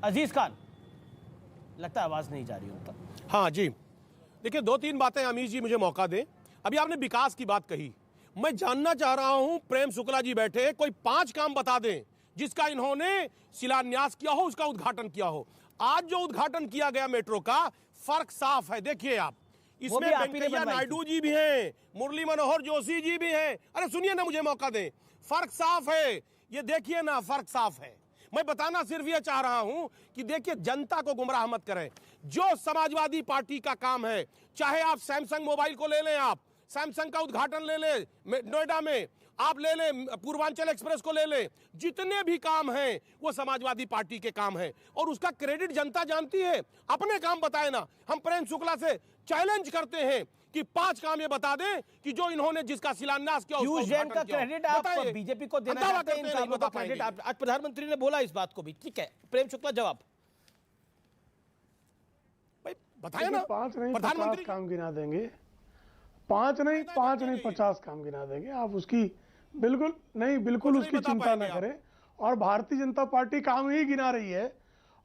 A: अजीज खान, लगता है आवाज नहीं जा रही उनका।
G: हाँ जी, देखिए 2-3 बातें अमीश जी मुझे मौका दें। अभी आपने विकास की बात कही, मैं जानना चाह रहा हूं, प्रेम शुक्ला जी बैठे, कोई 5 काम बता दें जिसका इन्होंने शिलान्यास किया हो, उसका उद्घाटन किया हो। आज जो उद्घाटन किया गया मेट्रो का, फर्क साफ है। देखिए आप, इसमें वेंकैया नायडू जी भी हैं, मुरली मनोहर जोशी जी भी हैं। अरे सुनिए ना, मुझे मौका दें, फर्क साफ है, ये देखिए ना, फर्क साफ है। मैं बताना सिर्फ ये चाह रहा हूं कि देखिए, जनता को गुमराह मत करें। जो समाजवादी पार्टी का काम है, चाहे आप सैमसंग मोबाइल को ले लें, आप सैमसंग का उद्घाटन ले लें नोएडा में, आप ले लें पूर्वांचल एक्सप्रेस को ले लें, जितने भी काम हैं वो समाजवादी पार्टी के काम हैं और उसका क्रेडिट जनता जानती है। अपने काम बताए ना। हम प्रेम शुक्ला से चैलेंज करते हैं कि 5 काम ये बता दें कि जो इन्होंने जिसका शिलान्यास किया,
A: पीयूष जैन का क्रेडिट आप बीजेपी को देना चाहते हैं, इन कामों का क्रेडिट आप, आज प्रधानमंत्री ने बोला इस बात को भी। ठीक है, प्रेम शुक्ला जवाब
G: बताए ना।
I: 5 नहीं 50 काम गिना देंगे, 5 नहीं 50 काम गिना देंगे। आप उसकी बिल्कुल उसकी चिंता न करें। और भारतीय जनता पार्टी काम ही गिना रही है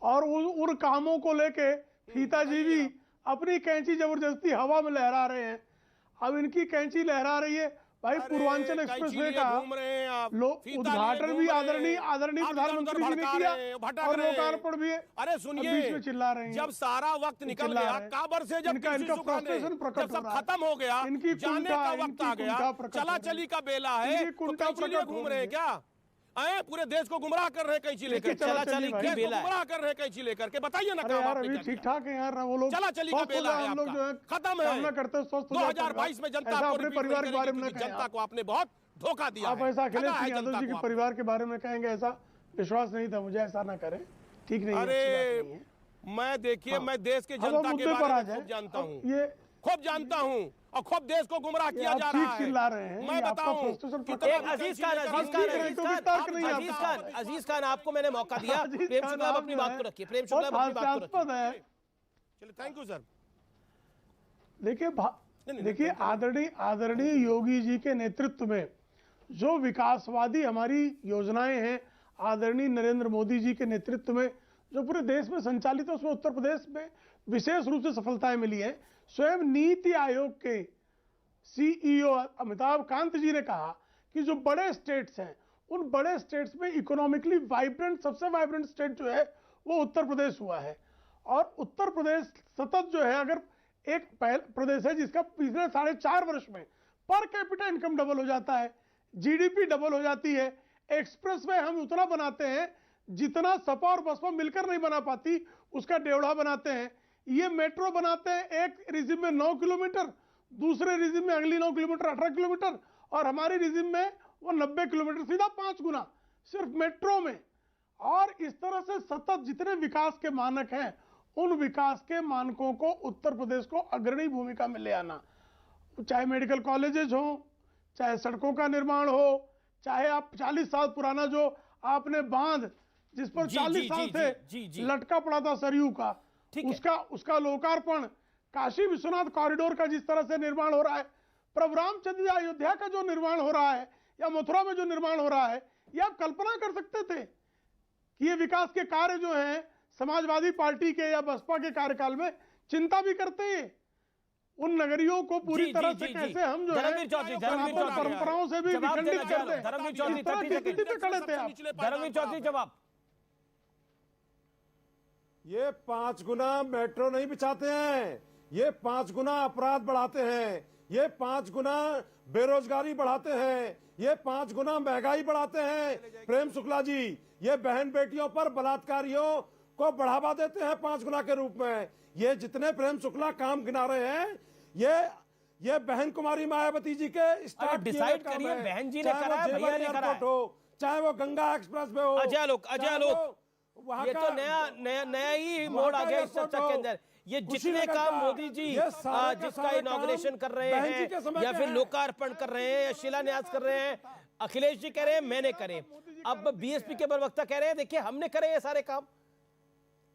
I: और उन कामों को लेके फीता जी भी अपनी कैंची जबरदस्ती हवा में लहरा रहे हैं। अब इनकी कैंची लहरा रही है भाई। पूर्वांचल एक्सप्रेसवे का उद्घाटन भी आदरणीय प्रधानमंत्री जी ने किया और लोकार्पण भी।
G: अरे सुनिए,
I: बीच में चिल्ला रहे हैं।
G: जब सारा वक्त निकल गया, काबर से जब सब खत्म हो गया, जाने का वक्त आ गया, चला चली का बेला है, तो घूम रहे हैं क्या? पूरे देश को गुमराह कर रहे कैंची लेकर, चला चली का बेला गुमराह कर रहे कैंची लेकर के। बताइए ना
I: यार, अभी ठीक ठाक है यार, वो लोग
G: चला चली का बेला है, हम लोग जो है खत्म है,
I: करते
G: 2022 में जनता को
I: अपने परिवार के बारे में,
G: जनता को आपने बहुत धोखा दिया।
I: आप ऐसा अखिलेश सिंह यादव जी के परिवार के बारे में कहेंगे, ऐसा विश्वास नहीं था मुझे, ऐसा ना करें, ठीक नहीं।
G: अरे मैं देखिए, मैं देश के जनता के बारे में खूब जानता हूँ, ये खूब जानता हूँ और खूब देश को गुमराह किया जा रहा है।
I: चिल्ला रहे हैं,
A: मैं बताऊं, अजीज खान आपको मैंने मौका दिया। प्रेम शुक्ला अपनी बात को रखिए, प्रेम शुक्ला अपनी बात को रखिए।
G: चलिए, थैंक यू सर।
I: देखिए आदरणीय योगी जी के नेतृत्व में जो विकासवादी हमारी योजनाएं हैं, आदरणीय नरेंद्र मोदी जी के नेतृत्व में जो पूरे देश में संचालित है, उसमें उत्तर प्रदेश में विशेष रूप से सफलताएं मिली है। स्वयं नीति आयोग के सीईओ अमिताभ कांत जी ने कहा कि जो बड़े स्टेट्स हैं, उन बड़े स्टेट्स में इकोनॉमिकली वाइब्रेंट, सबसे वाइब्रेंट स्टेट जो है वो उत्तर प्रदेश हुआ है। और उत्तर प्रदेश सतत जो है, अगर एक प्रदेश है जिसका पिछले 4.5 वर्ष में पर कैपिटा इनकम डबल हो जाता है, जीडीपी डबल हो जाती है। एक्सप्रेसवे हम उतना बनाते हैं जितना सपा और बसपा मिलकर नहीं बना पाती, उसका 1.5 बनाते हैं। ये मेट्रो बनाते हैं, एक रिजिम में 9 किलोमीटर, दूसरे रिजिम में अगली 9 किलोमीटर 18 किलोमीटर, और हमारी रिजिम में वो 90 किलोमीटर, सीधा 5 गुना सिर्फ मेट्रो में। और इस तरह से सतत जितने विकास के मानक हैं, उन विकास के मानकों को उत्तर प्रदेश को अग्रणी भूमिका में ले आना, चाहे मेडिकल कॉलेजेस हो, चाहे सड़कों का निर्माण हो, चाहे आप 40 साल पुराना जो आपने बांध जिस पर 40 साल से लटका पड़ा था सरयू का, उसका लोकार्पण, काशी विश्वनाथ कॉरिडोर का जिस तरह से निर्माण हो रहा है, प्रभु रामचंद्र अयोध्या का जो निर्माण हो रहा है, या मथुरा में जो निर्माण हो रहा है, ये आप कल्पना कर सकते थे कि ये विकास के कार्य जो हैं समाजवादी पार्टी के या बसपा के कार्यकाल में चिंता भी करते हैं। उन नगरियों को पूरी तरह से कैसे हम जो है परंपराओं से भी विखंडित करते हैं।
A: धर्मवीर चौधरी जवाब।
K: ये 5 गुना मेट्रो नहीं बिछाते हैं, ये 5 गुना अपराध बढ़ाते हैं, ये 5 गुना बेरोजगारी बढ़ाते हैं, ये 5 गुना महंगाई बढ़ाते हैं। प्रेम शुक्ला जी, ये बहन बेटियों पर बलात्कारियों को बढ़ावा देते हैं 5 गुना के रूप में। ये जितने प्रेम शुक्ला काम गिना रहे हैं, ये बहन कुमारी मायावती जी के स्टार्ट
A: डिसाइड करिए, बहन जी ने करा है, भैया ने करा है,
K: चाहे वो गंगा एक्सप्रेस वे हो,
A: अजय लोक
K: वहाँ
A: ये
K: का-
A: तो नया ही
K: वहाँ
A: मोड़
K: का
A: आ गया इस
K: एयरपोर्ट
A: चर्चा के
K: हो,
A: अंदर। ये जितने
K: कुशीनगर
A: काम
K: का,
A: मोदी जी
K: ये सारे के
A: जिसका
K: सारे
A: इनॉग्रेशन
K: काम
A: कर रहे
K: बहन जी के
A: हैं
K: समय
A: या
K: के
A: फिर
K: हैं।
A: लोकार्पण कर रहे हैं या शिलान्यास कर रहे हैं, अखिलेश जी कह रहे हैं मैंने करे, अब बीएसपी के प्रवक्ता कह रहे हैं देखिए हमने करे ये सारे काम।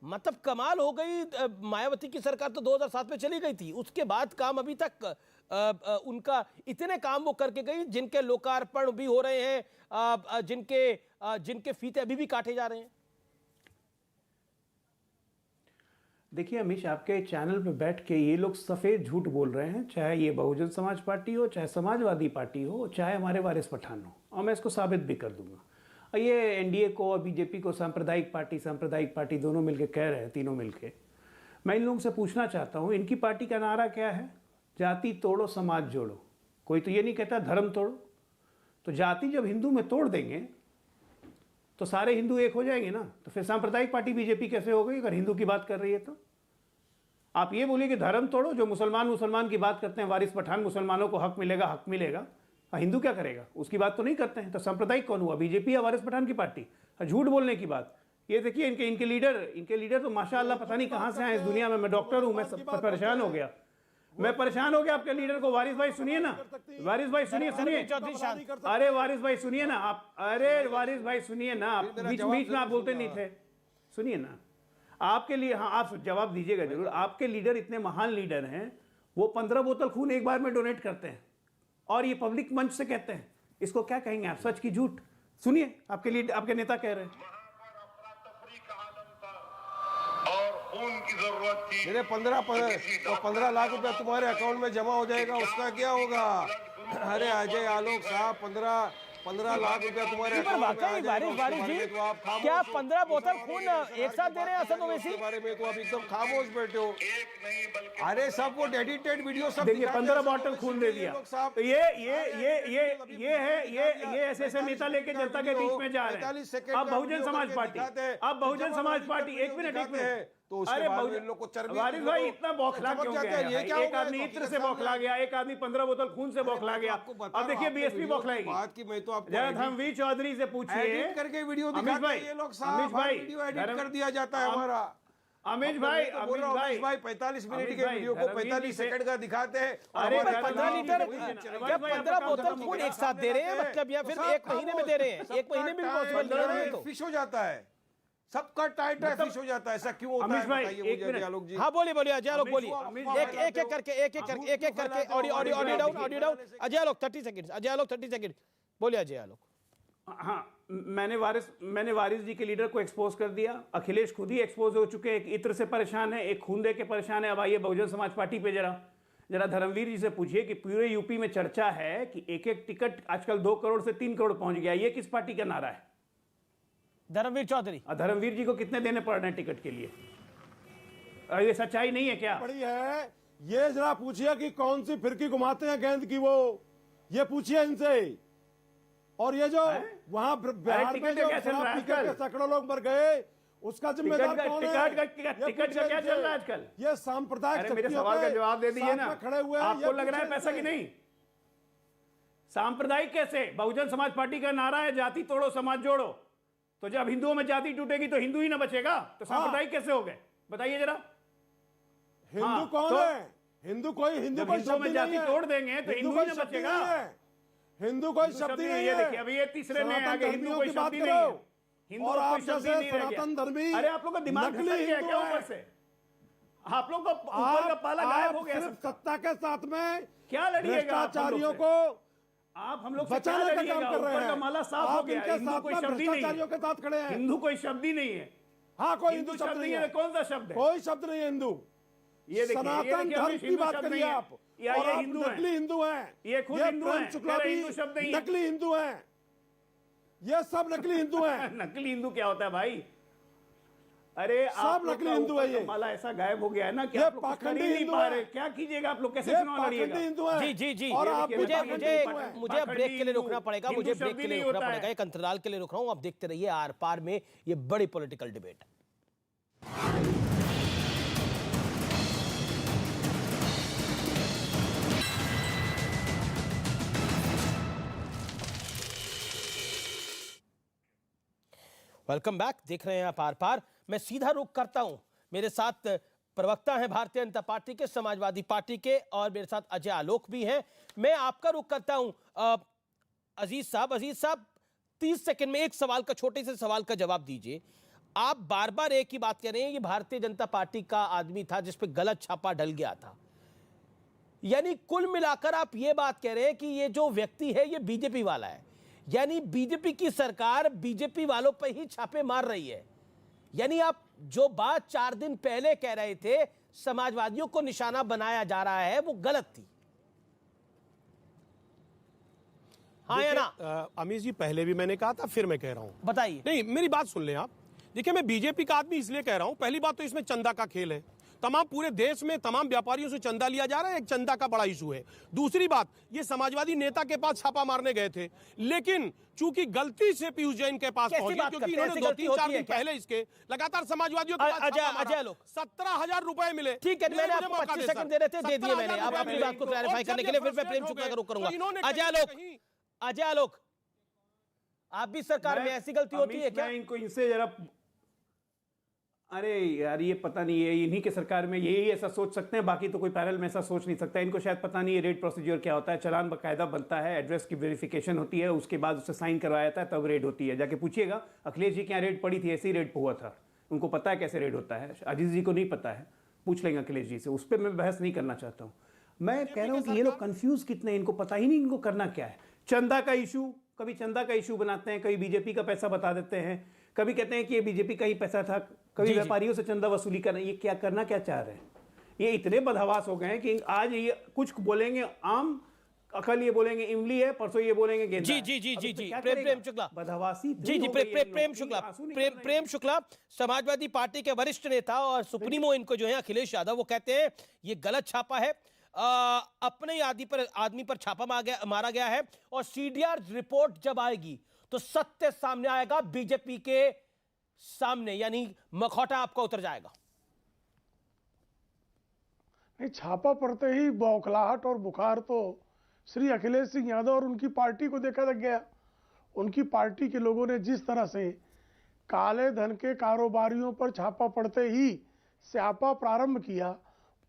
A: मतलब कमाल हो गई। मायावती की सरकार तो 2007 में चली गई थी, उसके बाद काम अभी तक उनका इतने काम वो करके गई जिनके लोकार्पण भी हो रहे हैं, जिनके फीते अभी भी काटे जा रहे हैं।
J: देखिए अमीश, आपके चैनल पे बैठ के ये लोग सफ़ेद झूठ बोल रहे हैं, चाहे ये बहुजन समाज पार्टी हो, चाहे समाजवादी पार्टी हो, चाहे हमारे वारिस पठान हो, और मैं इसको साबित भी कर दूंगा। और ये एनडीए को और बीजेपी को सांप्रदायिक पार्टी दोनों मिलके कह रहे हैं, तीनों मिलके। मैं इन लोगों से पूछना चाहता हूँ, इनकी पार्टी का नारा क्या है? जाति तोड़ो समाज जोड़ो। कोई तो ये नहीं कहता धर्म तोड़ो। तो जाति जब हिंदू में तोड़ देंगे तो सारे हिंदू एक हो जाएंगे ना। तो फिर सांप्रदायिक पार्टी बीजेपी कैसे हो गई अगर हिंदू की बात कर रही है? तो आप ये बोलिए कि धर्म तोड़ो, जो मुसलमान की बात करते हैं, वारिस पठान मुसलमानों को हक मिलेगा, हिंदू क्या करेगा? उसकी बात तो नहीं करते हैं। तो सांप्रदायिक कौन हुआ? बीजेपी या वारिस पठान की पार्टी? झूठ बोलने की बात। ये देखिए इनके लीडर तो माशाअल्लाह पता नहीं कहां से आए इस दुनिया में। मैं डॉक्टर हूं, मैं परेशान हो गया, आपके लीडर को। वारिस भाई सुनिए ना, वारिस भाई सुनिए। अरे वारिस भाई सुनिए ना आप, आप बीच में आप बोलते नहीं थे, सुनिए ना। आपके लिए, हाँ आप जवाब दीजिएगा जरूर। आपके लीडर इतने महान लीडर हैं, वो 15 बोतल खून एक बार में डोनेट करते हैं और ये पब्लिक मंच से कहते हैं। इसको क्या कहेंगे आप? सच की झूठ? सुनिए आपके नेता कह रहे हैं।
C: खून की जरूरत थी।
H: मेरे 15 लाख रुपया तुम्हारे अकाउंट में जमा हो जाएगा, उसका क्या होगा? अरे अजय आलोक साहब, 15 लाख रुपया तुम्हारे अकाउंट में आ जाएगा,
A: वारिस जी,
H: तो आप खामोश
A: क्या
H: हो।
A: 15 बोतल खून एक साथ दे रहे हैं असद ओवैसी?
H: इसके बारे में तो आप एकदम खामोश बैठे हो। अरे सब वो एडिटेड वीडियो सब
J: देखिए 15 बॉटल खून दे दिया। तो ये ऐसे नेता लेके जनता के बीच में जा रहे हैं। अब बहुजन समाज पार्टी, एक मिनट।
H: तो
J: अरे वारिस भाई इतना बौखला क्यों गया? एक आदमी इत्र से बौखला गया, एक आदमी 15 बोतल खून से बौखला गया। अब देखिए बीएसपी बौखलाएगी।
H: बात की मैं तो आपको
J: जरा धर्मवीर चौधरी से पूछिए,
H: एडिट करके वीडियो दिखाते हैं ये लोग साहब, वीडियो एडिट कर दिया जाता है हमारा।
J: अमीश भाई
H: 45 मिनट के वीडियो को 45 सेकंड का दिखाते हैं।
A: अरे 15 लीटर क्या 15 बोतल खून एक साथ दे रहे हैं? मतलब या फिर एक महीने में दे रहे हैं? एक महीने में भी पॉसिबल नहीं है। तो
H: फिश हो जाता है, सबका टाइट है, फिश हो जाता है। ऐसा क्यों होता है बताइए मुझे अजय आलोक जी।
A: हाँ बोलिए अजय आलोक बोलिए। एक एक करके audio down. Ajay Alok 30 second बोलिए अजय आलोक।
J: हाँ, मैंने वारिस जी के लीडर को एक्सपोज कर दिया। अखिलेश खुद ही एक्सपोज हो चुके हैं। एक इत्र से परेशान है, एक खून दे के परेशान है। अब आइए बहुजन समाज पार्टी पे जरा धर्मवीर जी से पूछिए कि पूरे यूपी में चर्चा है कि एक टिकट आजकल 2 करोड़ से 3 करोड़ पहुंच गया। ये किस पार्टी का नारा है?
A: धर्मवीर चौधरी।
J: धर्मवीर जी को कितने देने पड़ रहे हैं टिकट के लिए? ये सच्चाई नहीं है क्या?
K: बड़ी है। ये जरा पूछिए कि कौन सी फिरकी घुमाते हैं गेंद की, वो ये पूछिए इनसे। और ये जो वहां बिहार में जो शराब पीकर के सैकड़ों लोग मर गए, उसका जिम्मेदार कौन है?
J: टिकट का क्या चल रहा है आजकल?
K: ये सांप्रदायिक
J: मेरे सवाल का जवाब दे दीजिए ना।
K: खड़े हुए
J: आपको लग रहा है पैसा कि नहीं? सांप्रदायिक कैसे? बहुजन समाज पार्टी का नारा है जाति तोड़ो समाज जोड़ो। तो जब हिंदुओं में जाति टूटेगी तो हिंदू ही ना बचेगा। तो सांप्रदायिक कैसे हो गए बताइए जरा।
K: हिंदू कौन है? हिंदू कोई शब्द
J: में जाति तोड़ देंगे तो हिंदू ही ना बचेगा।
K: हिंदू कोई शब्द नहीं है।
J: देखिए अभी ये तीसरे में आ गए, हिंदू कोई शब्द नहीं है। हिंदू
K: और आप
J: कोई शब्द
K: जैसे
J: नहीं रह गया।
K: सनातन धर्मी,
J: अरे आप लोग का दिमाग
K: नकली
J: खसक गया
K: हिंदू
J: क्या
K: है।
J: ऊपर से? आप लोग का ऊपर का पाला गायब हो गया।
K: सिर्फ सत्ता के साथ में
J: क्या लड़िएगा?
K: भ्रष्टाचारियों को
J: आप हम लोग
K: बचाने का काम कर रहे हैं।
J: माला साफ हो गया। हिंदू कोई शब्द ही नहीं है।
K: के साथ खड़े हैं।
J: हिंदू कोई शब्द ही नहीं है।
K: हाँ, कोई
J: हिंदू
K: हिंदू
J: शब्द नहीं है। कौन सा शब्द है?
K: कोई शब्द नहीं है हिंदू।
J: ये देखिए,
K: सनातन धर्म की बात करिए आप।
J: ये हिंदू है,
K: नकली हिंदू हैं।
J: ये खुद हिंदू है, हिंदू शब्द नहीं है।
K: नकली हिंदू हैं। ये सब नकली हिंदू हैं।
J: नकली हिंदू क्या होता है भाई? अरे
K: सब नकली हिंदू है। ये
J: माला ऐसा गायब हो गया है ना कि आप लोग
K: पाखंडी
J: नहीं
K: हिंदू
J: पा
K: है।
J: रहे। क्या कीजिएगा आप लोग? कैसे
K: ये
J: चुनाव लड़िएगा?
K: पाखंडी हिंदू हैं।
A: जी
K: और आप
A: मुझे ब्रेक के लिए रुकना पड़ेगा। मुझे ब्रेक के लिए रुकना पड़ेगा। एक अंतराल के लिए रुक रहा हूं। आप देखते रहिए आर पार में ये बड़ी पॉलिटिकल डिबेट। Welcome back. देख रहे हैं आप आर पार। मैं सीधा रुख करता हूं, मेरे साथ प्रवक्ता हैं भारतीय जनता पार्टी के, समाजवादी पार्टी के, और मेरे साथ अजय आलोक भी हैं। मैं आपका रुख करता हूं अजीज साहब 30 सेकंड में एक सवाल का, छोटे से सवाल का जवाब दीजिए। आप बार बार एक ही बात कह रहे हैं, ये भारतीय जनता पार्टी का आदमी था जिस पे गलत छापा डल गया था, यानी कुल मिलाकर आप ये बात कह रहे हैं कि ये जो व्यक्ति है ये बीजेपी वाला है, यानी बीजेपी की सरकार बीजेपी वालों पर ही छापे मार रही है। यानी आप जो बात 4 दिन पहले कह रहे थे समाजवादियों को निशाना बनाया जा रहा है वो गलत थी, हाँ या ना?
G: अमीश जी, पहले भी मैंने कहा था, फिर मैं कह रहा हूं,
A: बताइए।
G: नहीं, मेरी बात सुन लें आप। देखिए, मैं बीजेपी का आदमी इसलिए कह रहा हूं, पहली बात तो इसमें चंदा का खेल है। तमाम पूरे देश में तमाम व्यापारियों से चंदा लिया जा रहा है, एक चंदा का बड़ा इशू है। दूसरी बात, ये समाजवादी नेता के पास छापा मारने गए थे, लेकिन चूंकि गलती से पीयूष जैन के पास पहुंच गए, क्योंकि इन्होंने 2-3-4 दिन पहले इसके लगातार समाजवादियों के पास
A: अजय लोग
G: 17,000 रुपए मिले।
A: ठीक है, मैंने आपको 25 सेकंड दे रहे थे, दे दिए मैंने। अब अपनी बात को क्लैरिफाई करने के लिए फिर मैं प्रेम शुक्ला का रुख करूंगा। अजय आलोक, आप भी सरकार में ऐसी गलती होती है क्या?
J: इनको इनसे जरा, अरे यार ये पता नहीं है, इन्हीं के सरकार में यही ऐसा सोच सकते हैं, बाकी तो कोई पैरल में ऐसा सोच नहीं सकता। इनको शायद पता नहीं है रेड प्रोसीजर क्या होता है। चालान बाकायदा बनता है, एड्रेस की वेरिफिकेशन होती है, उसके बाद उससे साइन करवाया जाता है, तब रेड होती है। जाके पूछिएगा अखिलेश जी के यहाँ रेड पड़ी थी, ऐसे ही रेड हुआ था, उनको पता है कैसे रेड होता है। अजीत जी को नहीं पता है, पूछ लेंगे अखिलेश जी से, उस पर मैं बहस नहीं करना चाहता हूँ। मैं कह रहा हूँ कि ये लोग कंफ्यूज कितने, इनको पता ही नहीं इनको करना क्या है। चंदा का इशू, कभी चंदा का इशू बनाते हैं, कभी बीजेपी का पैसा बता देते हैं, कभी कहते हैं कि ये बीजेपी का ही पैसा था, कभी व्यापारियों से चंदा वसूली करना। ये क्या करना क्या चाह रहे हैं? ये इतने बदहवास हो गए हैं कि आज ये कुछ बोलेंगे आम, कल ये बोलेंगे इमली है, परसों ये बोलेंगे गेंदा।
A: जी प्रेम शुक्ला,
J: बदहवासी।
A: प्रेम शुक्ला समाजवादी पार्टी के वरिष्ठ नेता और सुप्रीमो इनको जो है अखिलेश यादव, वो कहते हैं ये गलत छापा है, अपने आदमी पर छापा मारा गया है, और सीडीआर रिपोर्ट जब आएगी तो सत्य सामने आएगा, बीजेपी के सामने, यानी मखौटा आपका उतर जाएगा।
I: नहीं, छापा पड़ते ही बौखलाहट और बुखार तो श्री अखिलेश सिंह यादव और उनकी पार्टी को देखा लग गया। उनकी पार्टी के लोगों ने जिस तरह से काले धन के कारोबारियों पर छापा पड़ते ही स्यापा प्रारंभ किया,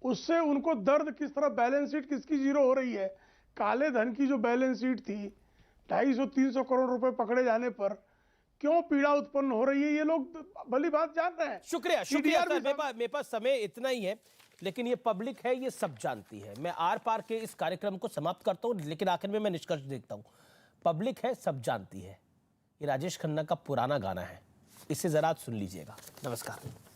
I: उससे उनको दर्द, किस तरह बैलेंस शीट किसकी जीरो हो रही है। काले धन की जो बैलेंस शीट थी 250-300 करोड़ रुपए पकड़े जाने पर क्यों पीड़ा उत्पन्न हो रही है, ये लोग भली बात जान रहे हैं।
A: शुक्रिया सर, मेरे पास समय इतना ही है, लेकिन ये पब्लिक है, ये सब जानती है। मैं आर पार के इस कार्यक्रम को समाप्त करता हूं, लेकिन आखिर में मैं निष्कर्ष देखता हूं, पब्लिक है, सब जानती है। ये राजेश खन्ना का पुराना गाना है, इसे जरा सुन लीजिएगा। नमस्कार।